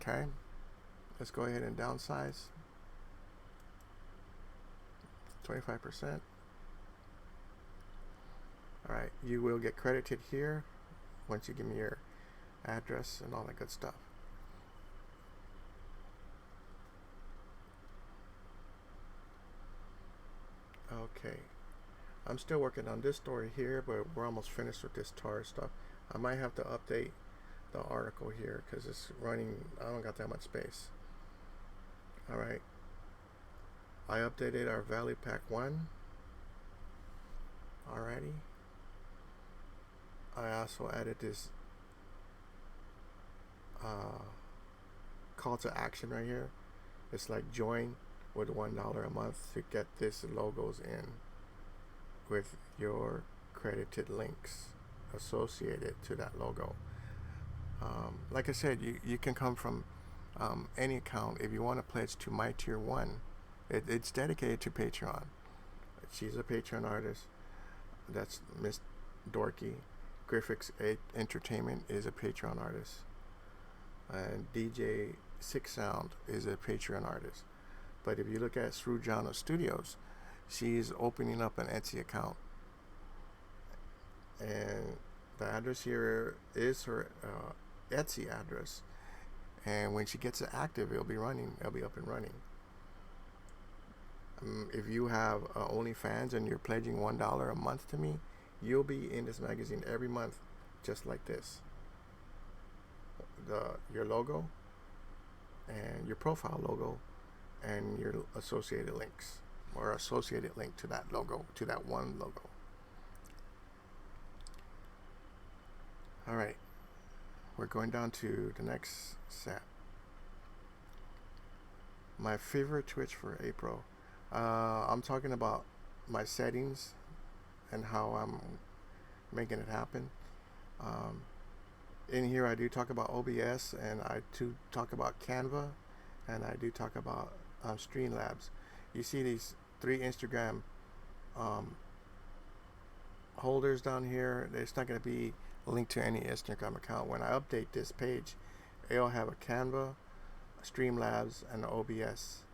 Okay? Let's go ahead and downsize. 25%. Alright, you will get credited here once you give me your address and all that good stuff. Okay. I'm still working on this story here, but we're almost finished with this tar stuff. I might have to update the article here because it's running. I don't got that much space. Alright. I updated our Valley Pack 1. Alrighty. I also added this call to action right here. It's like join with $1 a month to get this logos in with your credited links associated to that logo. Like I said, you can come from any account. If you want to pledge to my Tier 1, it's dedicated to Patreon. She's a Patreon artist. That's Miss Dorky. Graphics Entertainment is a Patreon artist. And DJ Six Sound is a Patreon artist. But if you look at Srujana Studios, she's opening up an Etsy account. And the address here is her Etsy address. And when she gets it active, it'll be up and running. If you have OnlyFans and you're pledging $1 a month to me, you'll be in this magazine every month, just like this. Your logo and your profile logo and your associated links, or associated link to that logo, to that one logo. All right, we're going down to the next set. My favorite Twitch for April. I'm talking about my settings and how I'm making it happen. In here I do talk about OBS, and I do talk about Canva, and I do talk about Streamlabs. You see these 3 Instagram holders down here. It's not going to be linked to any Instagram account. When I update this page, it'll have a Canva, a Streamlabs, and an OBS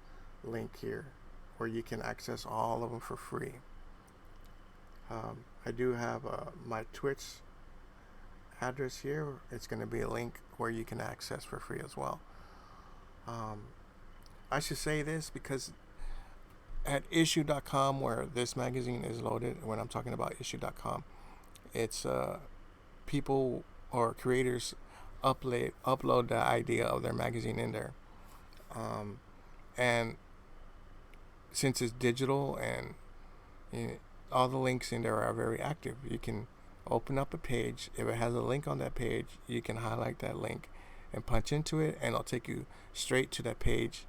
link here where you can access all of them for free. I do have my Twitch address here. It's going to be a link where you can access for free as well. I should say this because at issue.com, where this magazine is loaded, when I'm talking about issue.com, it's people or creators upload the idea of their magazine in there. Um, and since it's digital and you know, all the links in there are very active, you can open up a page. If it has a link on that page, you can highlight that link and punch into it, and it'll take you straight to that page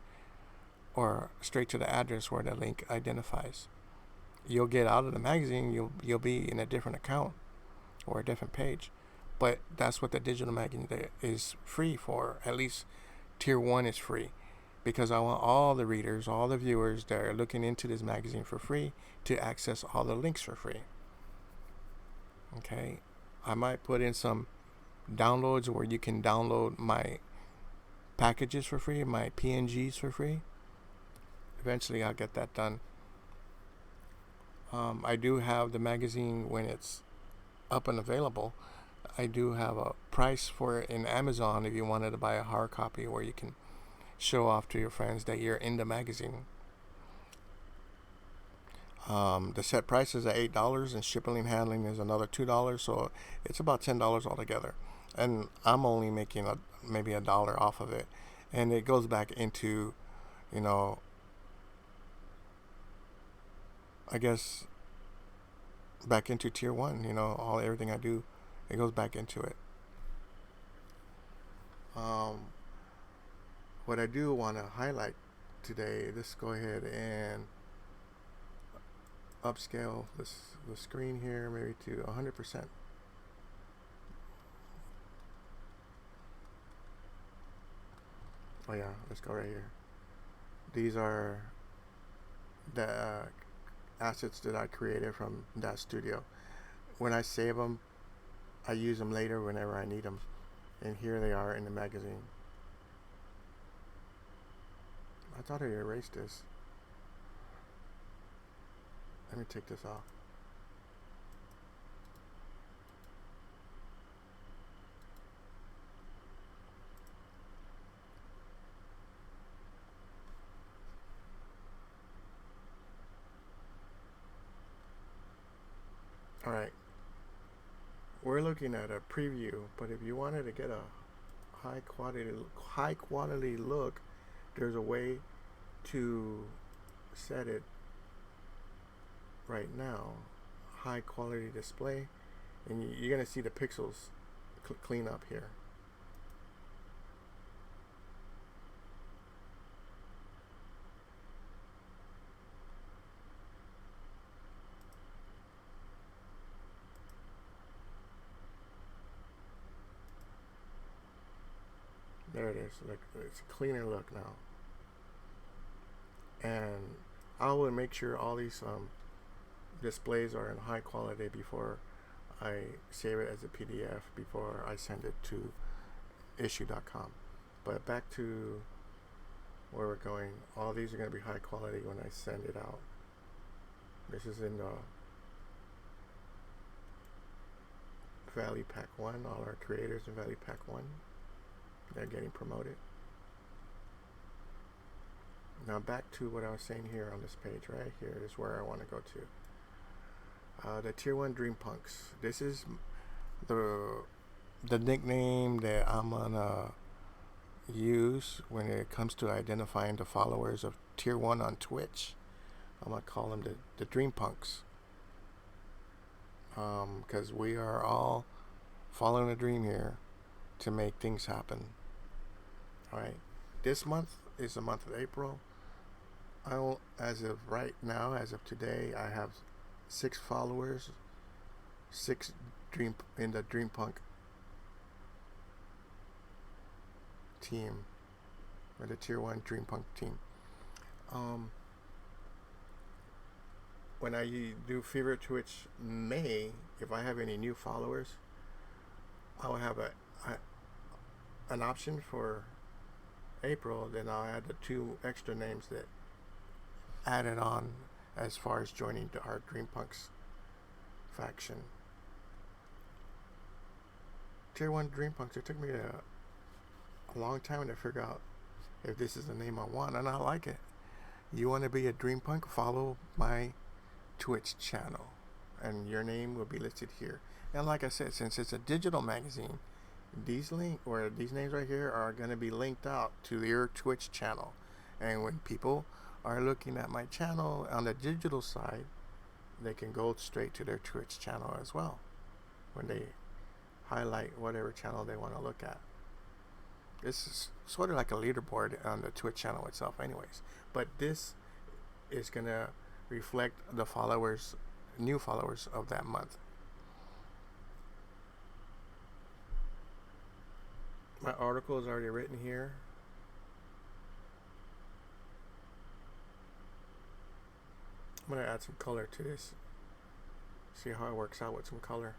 or straight to the address where the link identifies. You'll get out of the magazine, you'll be in a different account or a different page. But that's what the digital magazine is free for. At least tier 1 is free, because I want all the readers, all the viewers that are looking into this magazine for free to access all the links for free. Okay, I might put in some downloads where you can download my packages for free, my PNGs for free. Eventually I'll get that done. I do have the magazine when it's up and available. I do have a price for it in Amazon if you wanted to buy a hard copy, where you can show off to your friends that you're in the magazine. The set price is at $8, and shipping and handling is another $2, so it's about $10 altogether. And I'm only making maybe $1 off of it, and it goes back into, you know, I guess back into tier 1. Everything I do, it goes back into it. Um, what I do want to highlight today, let's go ahead and upscale the screen here maybe to 100%. Oh yeah, let's go right here. These are the assets that I created from that studio. When I save them, I use them later whenever I need them. And here they are in the magazine. I thought I erased this. Let me take this off. Alright, we're looking at a preview, but if you wanted to get a high quality look, there's a way to set it right now. High quality display, and you're gonna see the pixels clean up here. There it is. Like, it's a cleaner look now. And I will make sure all these displays are in high quality before I save it as a PDF, before I send it to issue.com. But back to where we're going. All these are going to be high quality when I send it out. This is in the Valley Pack 1. All our creators in Valley Pack 1, they're getting promoted. Now back to what I was saying here on this page. Right here is where I want to go to. The Tier 1 Dream Punks. This is the nickname that I'm gonna use when it comes to identifying the followers of Tier 1 on Twitch. I'm gonna call them the Dream Punks, because we are all following a dream here to make things happen. Alright, this month is the month of April. As of right now, as of today, I have 6 followers, 6 in the Dream Punk team, or the Tier 1 Dream Punk team. When I do Fever Twitch May, if I have any new followers, I will have an option for April. Then I'll add the 2 extra names that added on as far as joining our Dream Punks faction. Tier 1 Dream Punks, it took me a long time to figure out if this is the name I want, and I like it. You want to be a dream punk? Follow my Twitch channel, and your name will be listed here. And like I said, since it's a digital magazine, these names right here are going to be linked out to your Twitch channel. And when people are looking at my channel on the digital side, they can go straight to their Twitch channel as well when they highlight whatever channel they want to look at. This is sort of like a leaderboard on the Twitch channel itself, anyways. But this is going to reflect the followers, new followers of that month. My article is already written here. I'm going to add some color to this. See how it works out with some color.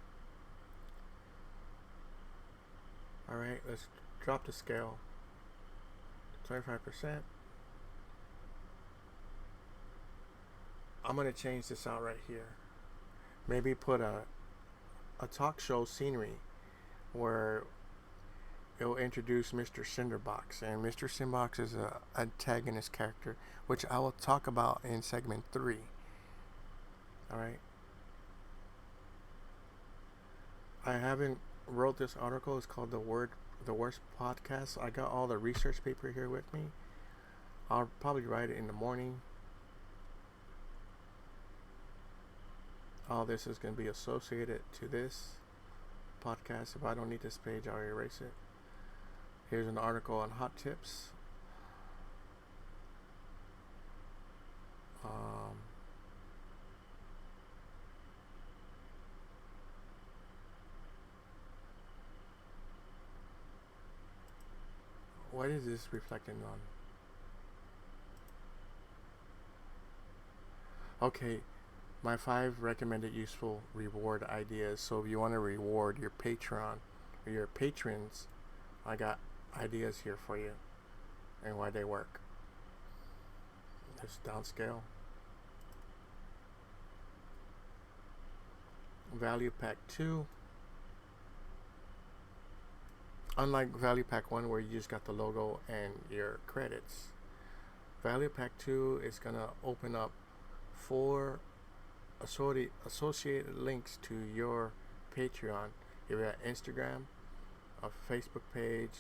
Alright, let's drop the scale to 25%. I'm going to change this out right here. Maybe put a talk show scenery where it will introduce Mr. Cinderbox. And Mr. Cinderbox is an antagonist character, which I will talk about in segment 3. Alright. I haven't wrote this article. It's called the Worst Podcast. I got all the research paper here with me. I'll probably write it in the morning. All this is going to be associated to this podcast. If I don't need this page, I'll erase it. Here's an article on hot tips. What is this reflecting on? Okay, my 5 recommended useful reward ideas. So if you want to reward your Patreon or your patrons, I got ideas here for you and why they work. Let's downscale. Value Pack 2. Unlike Value Pack 1 where you just got the logo and your credits, Value Pack 2 is going to open up 4 associated links to your Patreon. If you have Instagram, a Facebook page,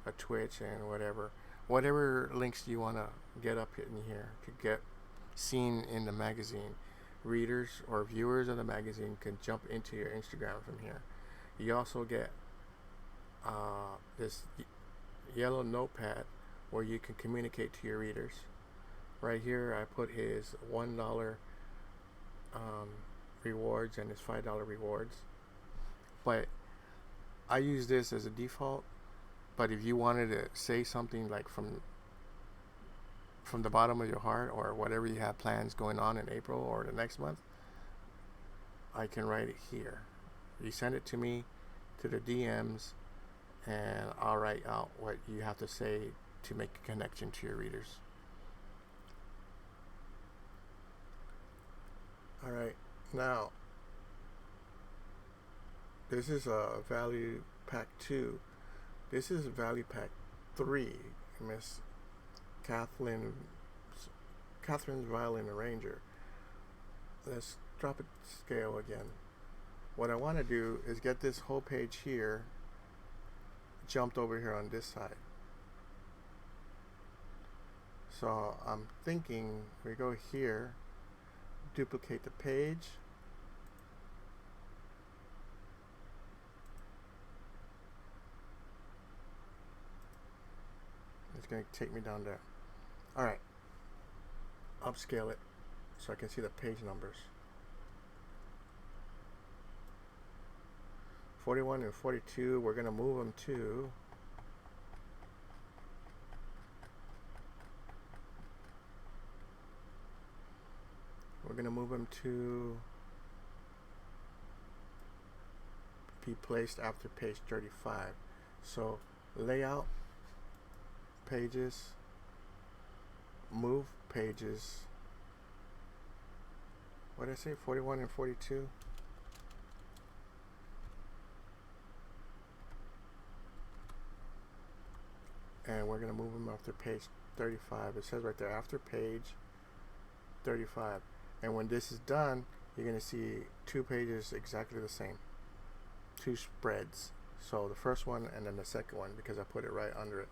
a Twitch, and whatever links you want to get up in here to get seen in the magazine. Readers or viewers of the magazine can jump into your Instagram from here. You also get this yellow notepad where you can communicate to your readers. Right here I put his $1 rewards and his $5 rewards, but I use this as a default. But if you wanted to say something like from the bottom of your heart, or whatever you have plans going on in April or the next month, I can write it here. You send it to me to the DMs, and I'll write out what you have to say to make a connection to your readers. Alright, now this is a Value Pack 2. This is Value Pack 3. Miss Catherine's Violin Arranger. Let's drop it scale again. What I want to do is get this whole page here jumped over here on this side. So I'm thinking we go here, duplicate the page, it's going to take me down there. Alright, upscale it so I can see the page numbers. 41 and 42, we're going to move them to be placed after page 35. So layout, pages, move pages. What did I say? 41 and 42. And we're going to move them after page 35. It says right there, after page 35. And when this is done, you're going to see two pages exactly the same, two spreads. So the first one and then the second one, because I put it right under it.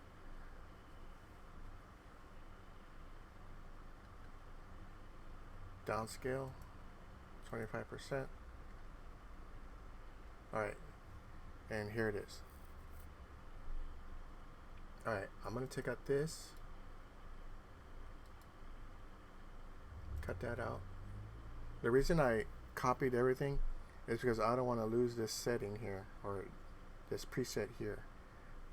Downscale 25%. Alright, and here it is. Alright, I'm going to take out this, cut that out. The reason I copied everything is because I don't want to lose this setting here, or this preset here.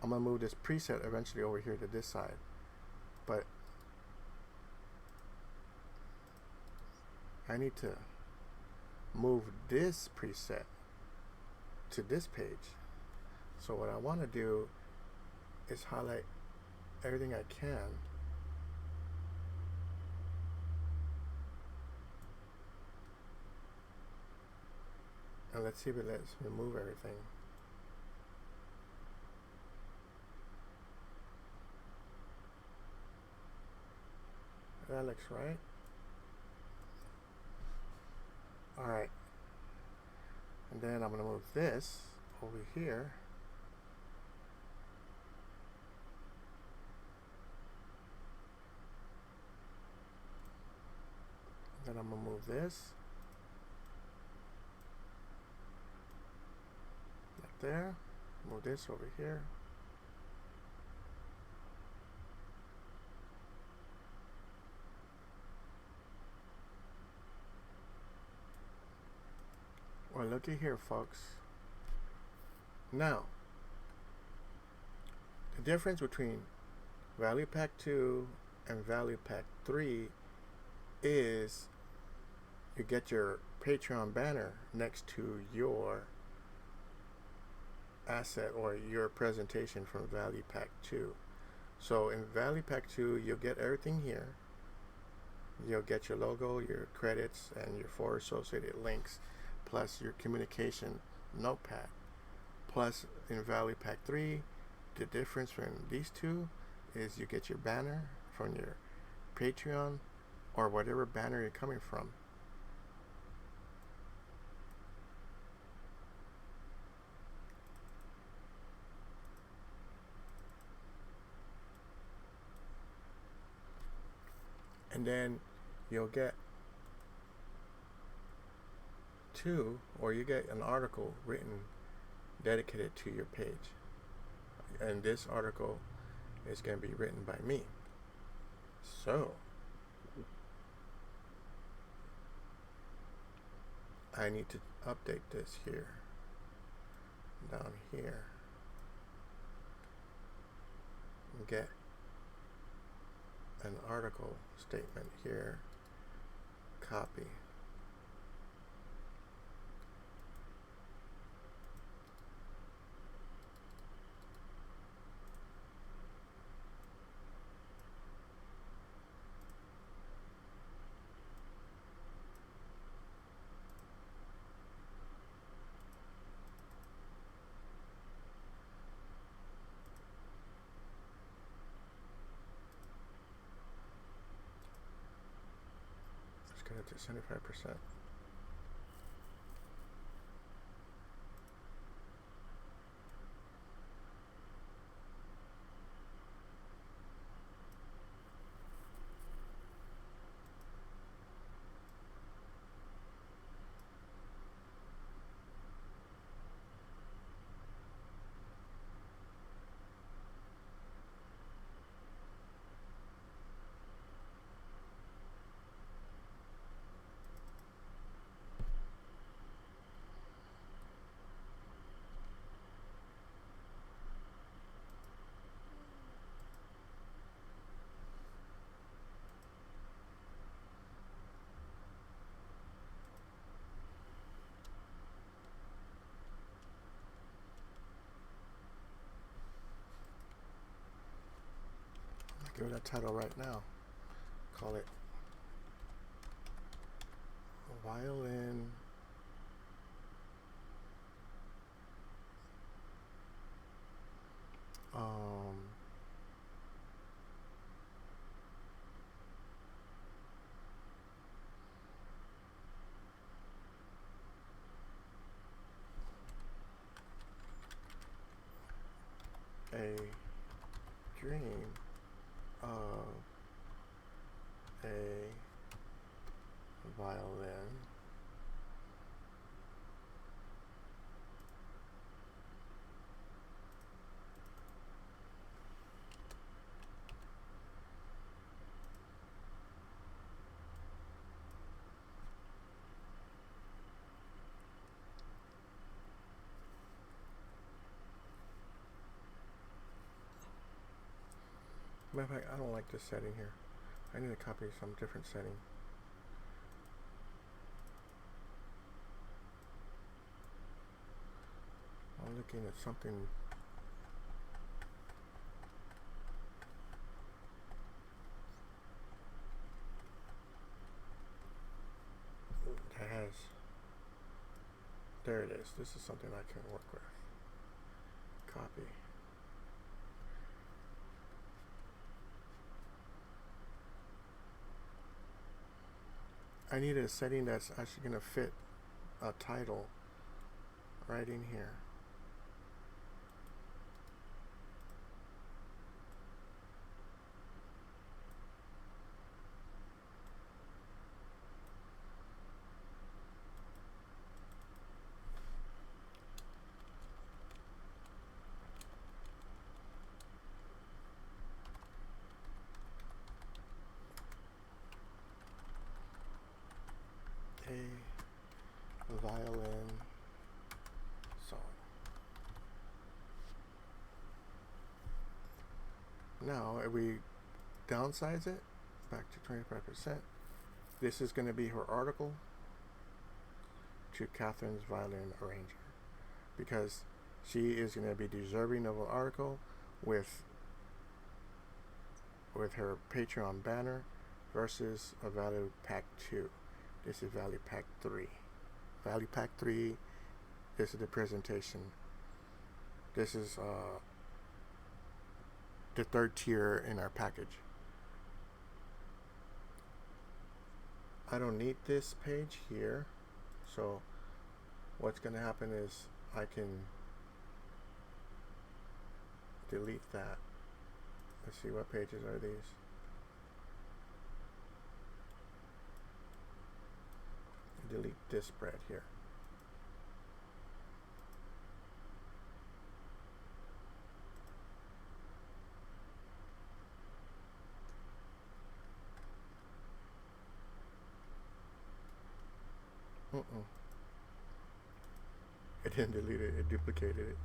I'm going to move this preset eventually over here to this side, but I need to move this preset to this page. So what I want to do is highlight everything I can. And let's see if it lets me move everything. That looks right. Alright. And then I'm going to move this over here. Then I'm going to move this. Like there. Move this over here. Well, looky here, folks. Now, the difference between Value Pack 2 and Value Pack 3 is you get your Patreon banner next to your asset or your presentation from Value Pack 2. So in Value Pack 2, you'll get everything here. You'll get your logo, your credits, and your 4 associated links, plus your communication notepad. Plus in Value Pack 3, the difference from these two is you get your banner from your Patreon or whatever banner you're coming from. And then you'll get two, or you get an article written dedicated to your page. And this article is going to be written by me. So I need to update this here, down here, and get an article statement here, copy. Get it to 75%. Give it a title right now. Call it Violin a dream of a violin Matter of fact, I don't like this setting here. I need to copy some different setting. I'm looking at something that has, there it is. This is something I can work with. Copy. I need a setting that's actually going to fit a title right in here. A violin song. Now, if we downsize it back to 25%, this is going to be her article to Catherine's violin arranger, because she is going to be deserving of an article with her Patreon banner versus a value pack 2. This is value pack 3. Value pack 3, this is the presentation. This is the third tier in our package. I don't need this page here, so what's going to happen is I can delete that. Let's see, what pages are these? Delete this spread here. It didn't delete it, it duplicated it.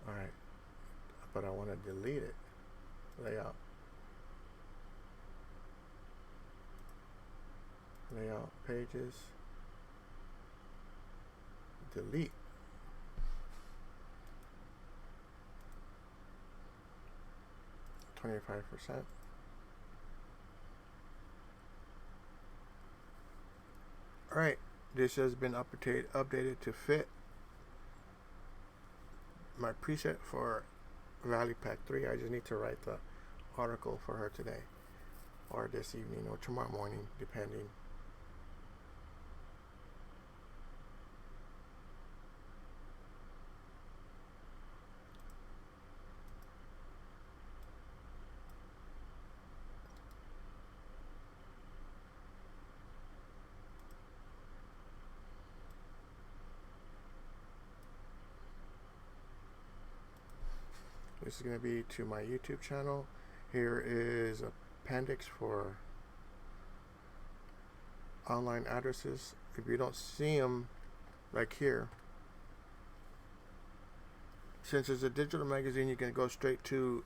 Alright, but I want to delete it. Layout. Layout pages. Delete. $25%. Alright, this has been updated to fit my preset for Value Pack 3. I just need to write the article for her today, or this evening, or tomorrow morning, depending. This is going to be to my YouTube channel. Here is appendix for online addresses. If you don't see them, like here, since it's a digital magazine, you can go straight to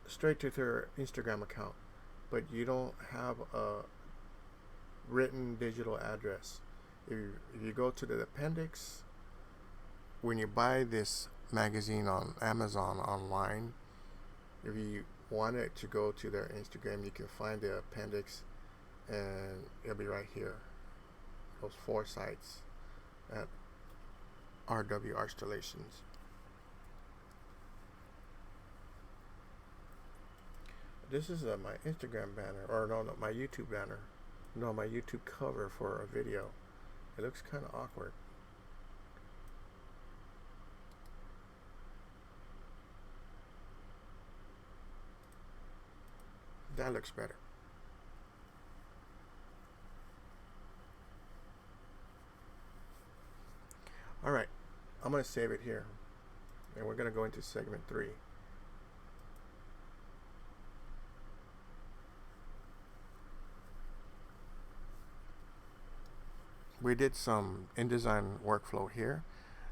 their Instagram account, but you don't have a written digital address. If you go to the appendix, when you buy this magazine on Amazon online, if you want it to go to their Instagram, you can find the appendix, and it'll be right here. Those 4 sites at RW Artstallations. This is my Instagram banner, or no, my YouTube banner. No, my YouTube cover for a video. It looks kind of awkward. That looks better. All right, I'm going to save it here, and we're going to go into segment 3. We did some InDesign workflow here,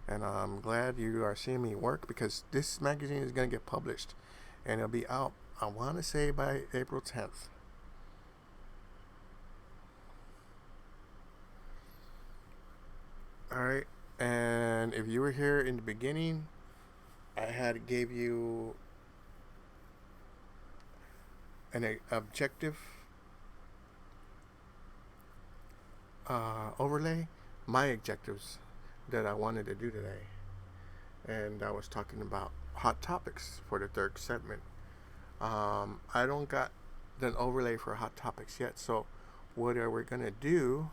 and I'm glad you are seeing me work because this magazine is going to get published, and it'll be out, I want to say, by April 10th. All right, and if you were here in the beginning, I had gave you an objective overlay, my objectives that I wanted to do today, and I was talking about hot topics for the third segment. I don't got the overlay for hot topics yet, so what we're gonna do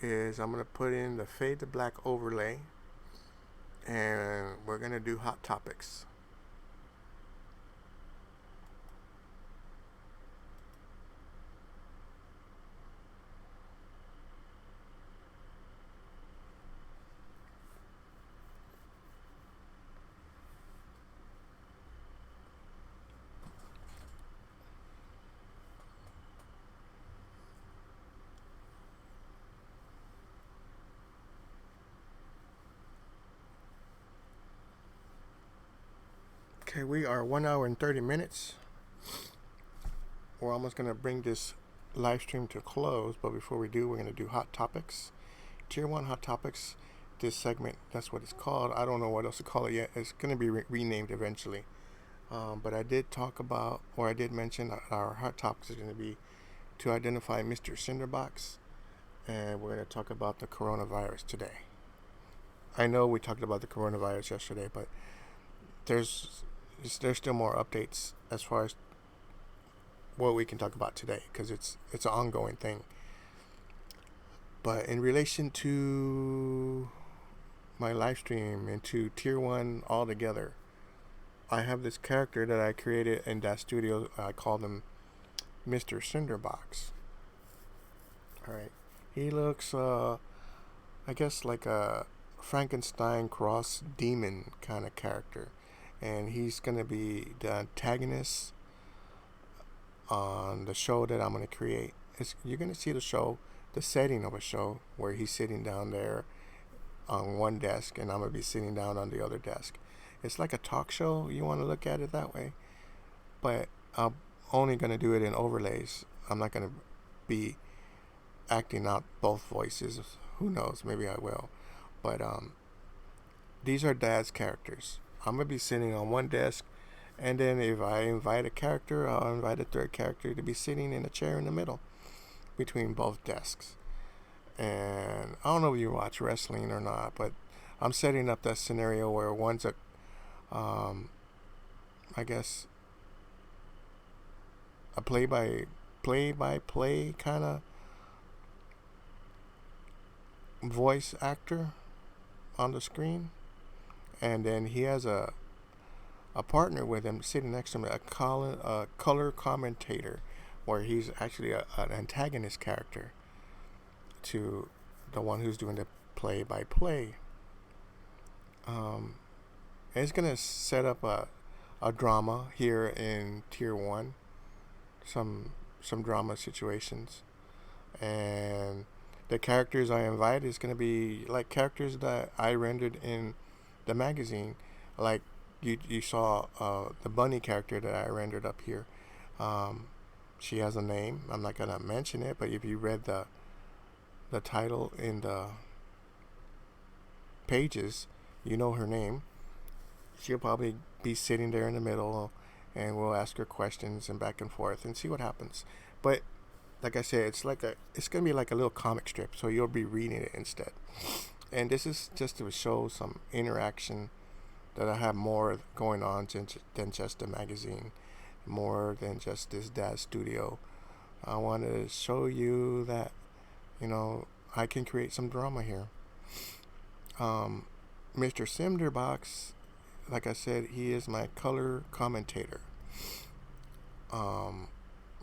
is I'm gonna put in the fade to black overlay, and we're gonna do hot topics. Okay, we are 1 hour and 30 minutes. We're almost gonna bring this live stream to a close, but before we do, we're gonna do hot topics. Tier 1 hot topics. This segment, that's what it's called. I don't know what else to call it yet. It's gonna be renamed eventually. But I did talk about, or I did mention that our hot topics is gonna be to identify Mr. Cinderbox, and we're gonna talk about the coronavirus today. I know we talked about the coronavirus yesterday, but there's there's still more updates as far as what we can talk about today because it's an ongoing thing. But in relation to my live stream and to tier 1 altogether, I have this character that I created in that studio. I call him Mr. Cinderbox. All right, he looks I guess like a Frankenstein cross demon kind of character, and he's gonna be the antagonist on the show that I'm gonna create. You're gonna see the show, the setting of a show where he's sitting down there on one desk, and I'm gonna be sitting down on the other desk. It's like a talk show. You want to look at it that way, but I'm only gonna do it in overlays. I'm not gonna be acting out both voices. Who knows? Maybe I will. But these are Dad's characters. I'm gonna be sitting on one desk, and then if I invite a character, I'll invite a third character to be sitting in a chair in the middle between both desks. And I don't know if you watch wrestling or not, but I'm setting up that scenario where one's a, I guess, a play by play kind of voice actor on the screen, and then he has a partner with him sitting next to him, a color commentator, where he's actually an antagonist character to the one who's doing the play by play. And it's gonna set up a drama here in tier 1, some drama situations, and the characters I invite is gonna be like characters that I rendered in the magazine, like you saw the bunny character that I rendered up here. She has a name. I'm not gonna mention it, but if you read the title in the pages, you know her name. She'll probably be sitting there in the middle, and we'll ask her questions and back and forth and see what happens. But like I said, it's gonna be like a little comic strip, so you'll be reading it instead. And this is just to show some interaction, that I have more going on than just a magazine, more than just this dad studio. I want to show you that, I can create some drama here. Mr. Cinderbox, like I said, he is my color commentator. Um,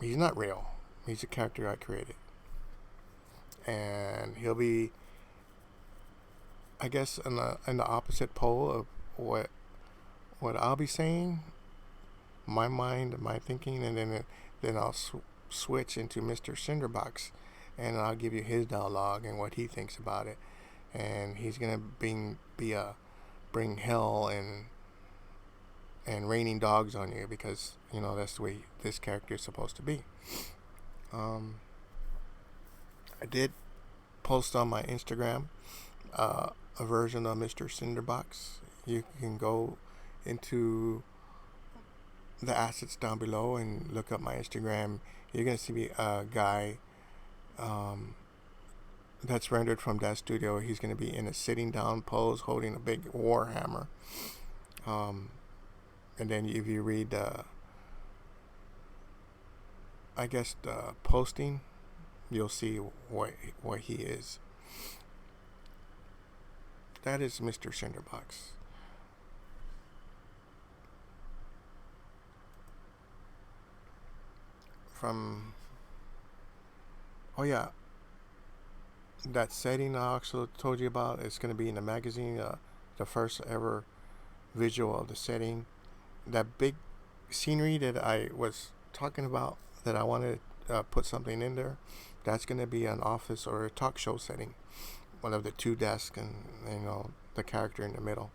he's not real. He's a character I created, and he'll be, I guess, in the opposite pole of what I'll be saying, my mind, my thinking, and then I'll switch into Mr. Cinderbox, and I'll give you his dialogue and what he thinks about it, and he's gonna bring hell and raining dogs on you because that's the way this character is supposed to be. Um, I did post on my Instagram a version of Mr. Cinderbox. You can go into the assets down below and look up my Instagram. You're gonna see a guy um, that's rendered from that studio. He's gonna be in a sitting down pose, holding a big war hammer. Um, and then if you read, I guess the posting, you'll see what he is. That is Mr. Cinderbox. From Oh yeah, that setting I also told you about. It's going to be in the magazine. The first ever visual of the setting. That big scenery that I was talking about, that I wanted to put something in there. That's going to be an office or a talk show setting. One of the two desks and the character in the middle.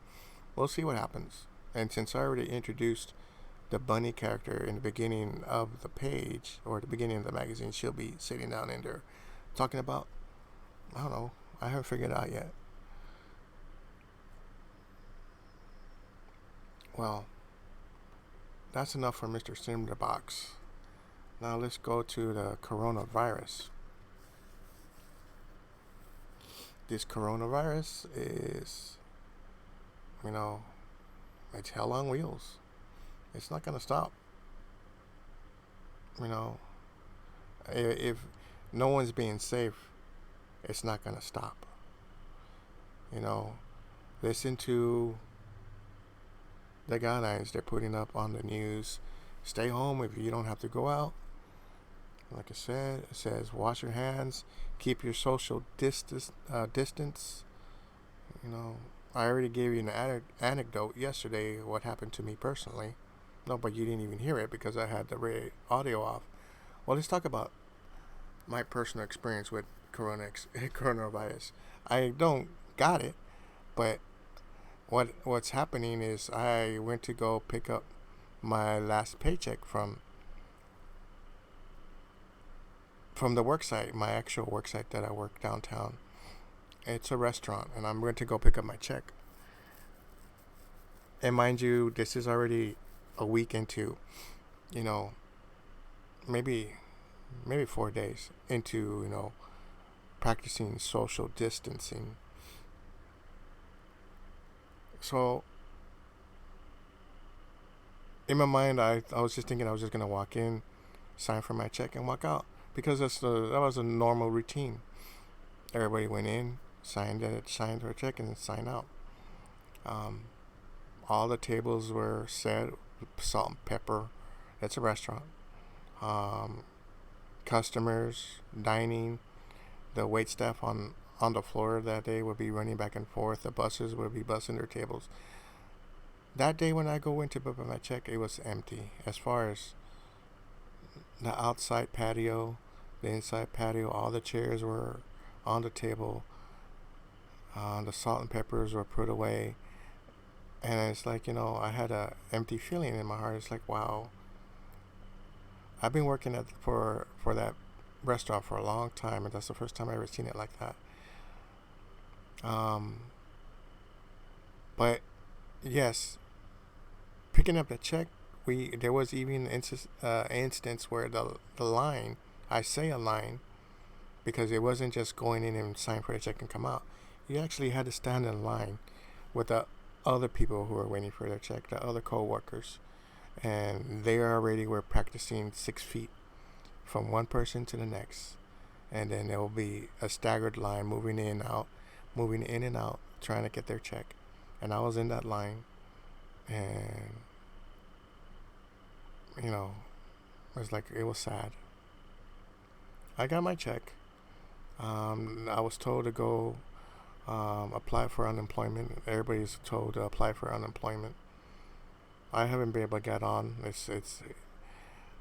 We'll see what happens. And since I already introduced the bunny character in the beginning of the page or the beginning of the magazine, she'll be sitting down in there talking about, I don't know, I haven't figured it out yet. Well, that's enough for Mr. Cinderbox. Now let's go to the coronavirus. This coronavirus is, you know, it's hell on wheels. It's not going to stop. You know, if no one's being safe, it's not going to stop. You know, listen to the guidelines they're putting up on the news. Stay home if you don't have to go out. Like I said, it says wash your hands, keep your social distance. You know, I already gave you an anecdote yesterday what happened to me personally. No, but you didn't even hear it because I had the audio off. Well, let's talk about my personal experience with coronavirus. I don't got it, but what's happening is I went to go pick up my last paycheck from the work site, my actual work site that I work downtown. It's a restaurant, and I'm going to go pick up my check. And mind you, this is already a week into, you know, maybe 4 days into, practicing social distancing. So in my mind, I was just thinking I was just gonna walk in, sign for my check, and walk out because that was a normal routine. Everybody went in, signed their check, and then signed out. Um, all the tables were set, salt and pepper. It's a restaurant. Um, Customers dining, the wait staff on the floor that day would be running back and forth. The buses would be bussing their tables. That day when I go in to pick up my check, it was empty. As far as the outside patio, the inside patio, all the chairs were on the table. The salt and peppers were put away. And it's like, I had a empty feeling in my heart. It's like, wow, I've been working for that restaurant for a long time, and that's the first time I ever seen it like that. Um, but yes, picking up the check, there was even instance where the line, I say a line because it wasn't just going in and sign for the check and come out. You actually had to stand in line with the other people who were waiting for their check, the other co-workers, and they already were practicing 6 feet from one person to the next, and then there will be a staggered line moving in and out, trying to get their check. And I was in that line, and it was sad. I got my check. I was told to go apply for unemployment. Everybody's told to apply for unemployment. I haven't been able to get on. It's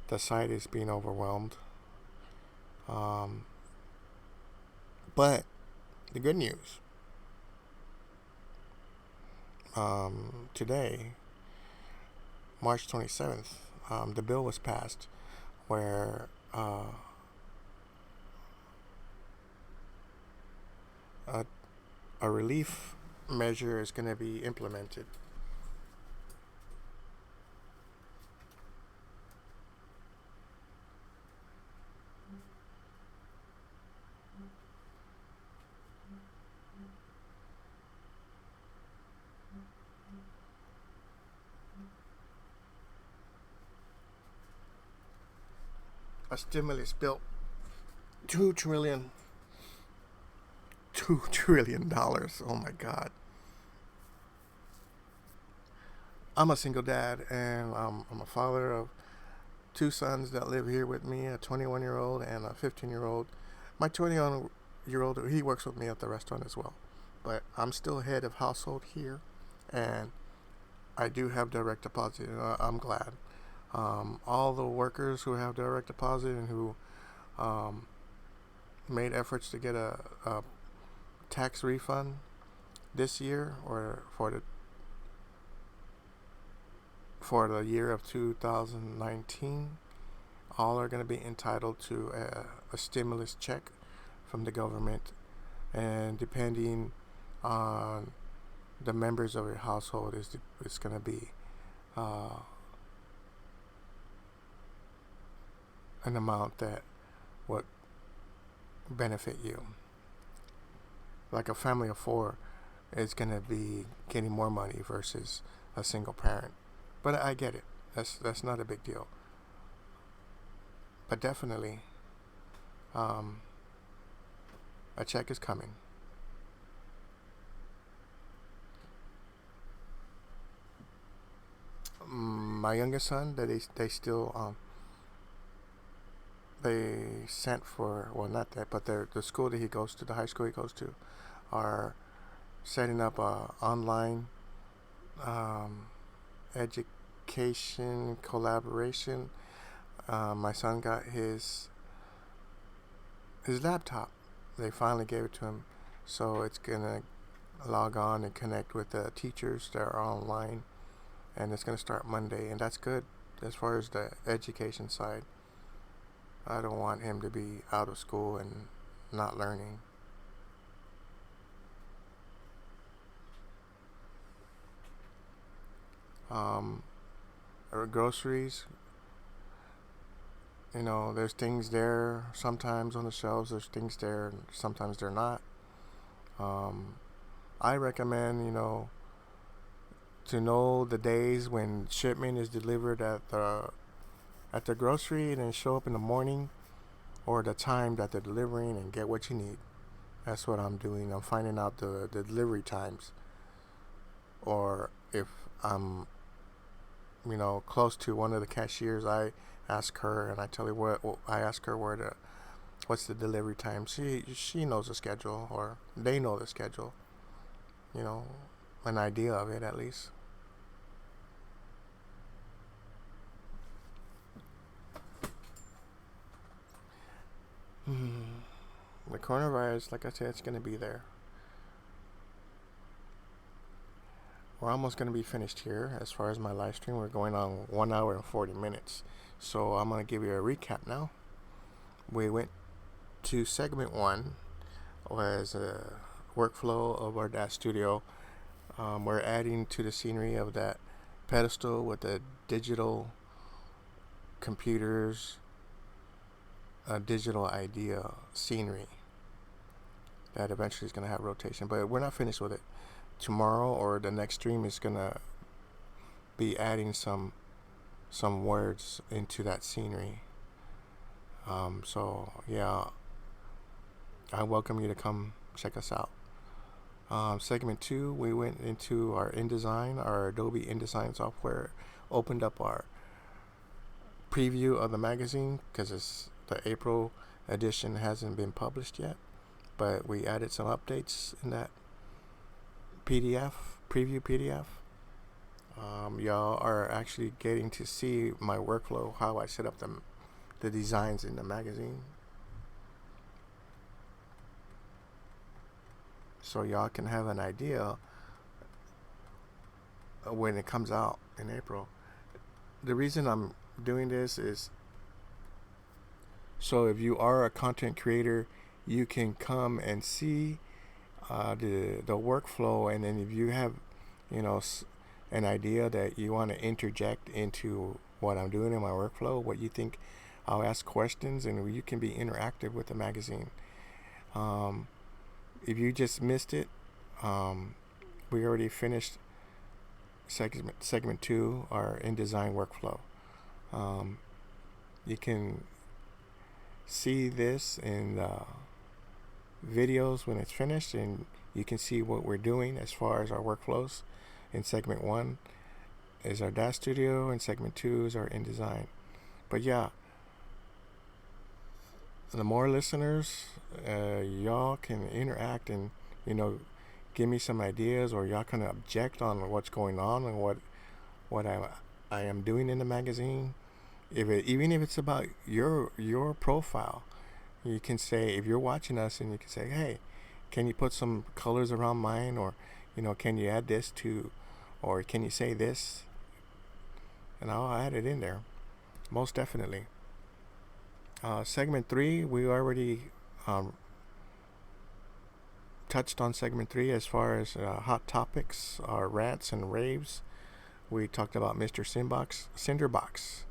the site is being overwhelmed. Um, but the good news, today, March 27th, the bill was passed where a, a relief measure is going to be implemented. A stimulus bill, two trillion, $2 trillion. Oh my God! I'm a single dad, and I'm a father of two sons that live here with me, a 21-year-old and a 15-year-old. My 20-year-old, he works with me at the restaurant as well. But I'm still head of household here, and I do have direct deposit, and I'm glad. All the workers who have direct deposit and who um, made efforts to get a tax refund this year or for the year of 2019, all are going to be entitled to a stimulus check from the government, and depending on the members of your household, is going to be uh, an amount that would benefit you. Like a family of four is going to be getting more money versus a single parent. But I get it. That's not a big deal. But definitely, um, a check is coming. My youngest son, that they still they sent for, well, not that, but the school that he goes to, the high school he goes to, are setting up a online um, education collaboration. My son got his laptop. They finally gave it to him, so it's gonna log on and connect with the teachers that are online, and it's gonna start Monday, and that's good as far as the education side. I don't want him to be out of school and not learning. Um, Groceries, there's things there sometimes on the shelves. There's things there, and sometimes they're not. Um, I recommend, to know the days when shipment is delivered at the grocery, and then show up in the morning, or the time that they're delivering, and get what you need. That's what I'm doing. I'm finding out the delivery times, or if I'm close to one of the cashiers, I ask her, and I tell her I ask her what's the delivery time. She knows the schedule, or they know the schedule. You know, an idea of it at least. Hmm. The coronavirus, like I said, it's gonna be there. We're almost gonna be finished here as far as my live stream. We're going on 1 hour and 40 minutes. So I'm gonna give you a recap now. We went to segment one, was a workflow of our DAT studio. We're adding to the scenery of that pedestal with the digital computers, a digital idea scenery that eventually is going to have rotation. But we're not finished with it. Tomorrow or the next stream is going to be adding some words into that scenery. So yeah, I welcome you to come check us out. Segment two, we went into our InDesign, our Adobe InDesign software, opened up our preview of the magazine because it's the April edition hasn't been published yet, but we added some updates in that PDF preview PDF. Y'all are actually getting to see my workflow, how I set up the designs in the magazine, so y'all can have an idea when it comes out in April. The reason I'm doing this is so if you are a content creator, you can come and see the workflow, and then if you have, you know, an idea that you want to interject into what I'm doing in my workflow, what you think, I'll ask questions, and you can be interactive with the magazine. If you just missed it, we already finished segment 2, our InDesign workflow. You can see this in the videos when it's finished, and you can see what we're doing as far as our workflows. In segment 1 is our Dash Studio, and segment 2 is our InDesign. But yeah, the more listeners, y'all can interact and, you know, give me some ideas, or y'all can object on what's going on and what I am doing in the magazine. Even if it's about your profile, you can say, if you're watching us, and you can say, hey, can you put some colors around mine, or, you know, can you add this to, or can you say this, and I'll add it in there, most definitely. Segment 3, we already touched on segment 3 as far as hot topics, our rants and raves. We talked about Mr. Cinderbox,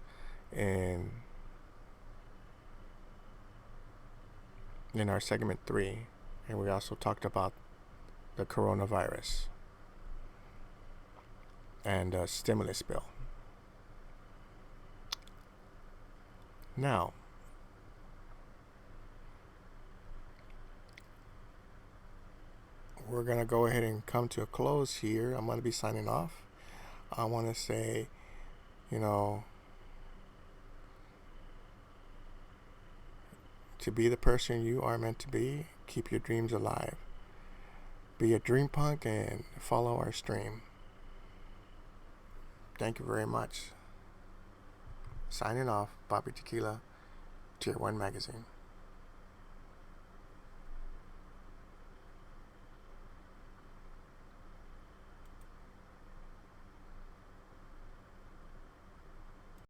and in our segment 3, and we also talked about the coronavirus and stimulus bill. Now, we're going to go ahead and come to a close here. I'm going to be signing off. I want to say, you know, to be the person you are meant to be, keep your dreams alive. Be a dream punk and follow our stream. Thank you very much. Signing off, Bobby Tequila, Tier 1 Magazine.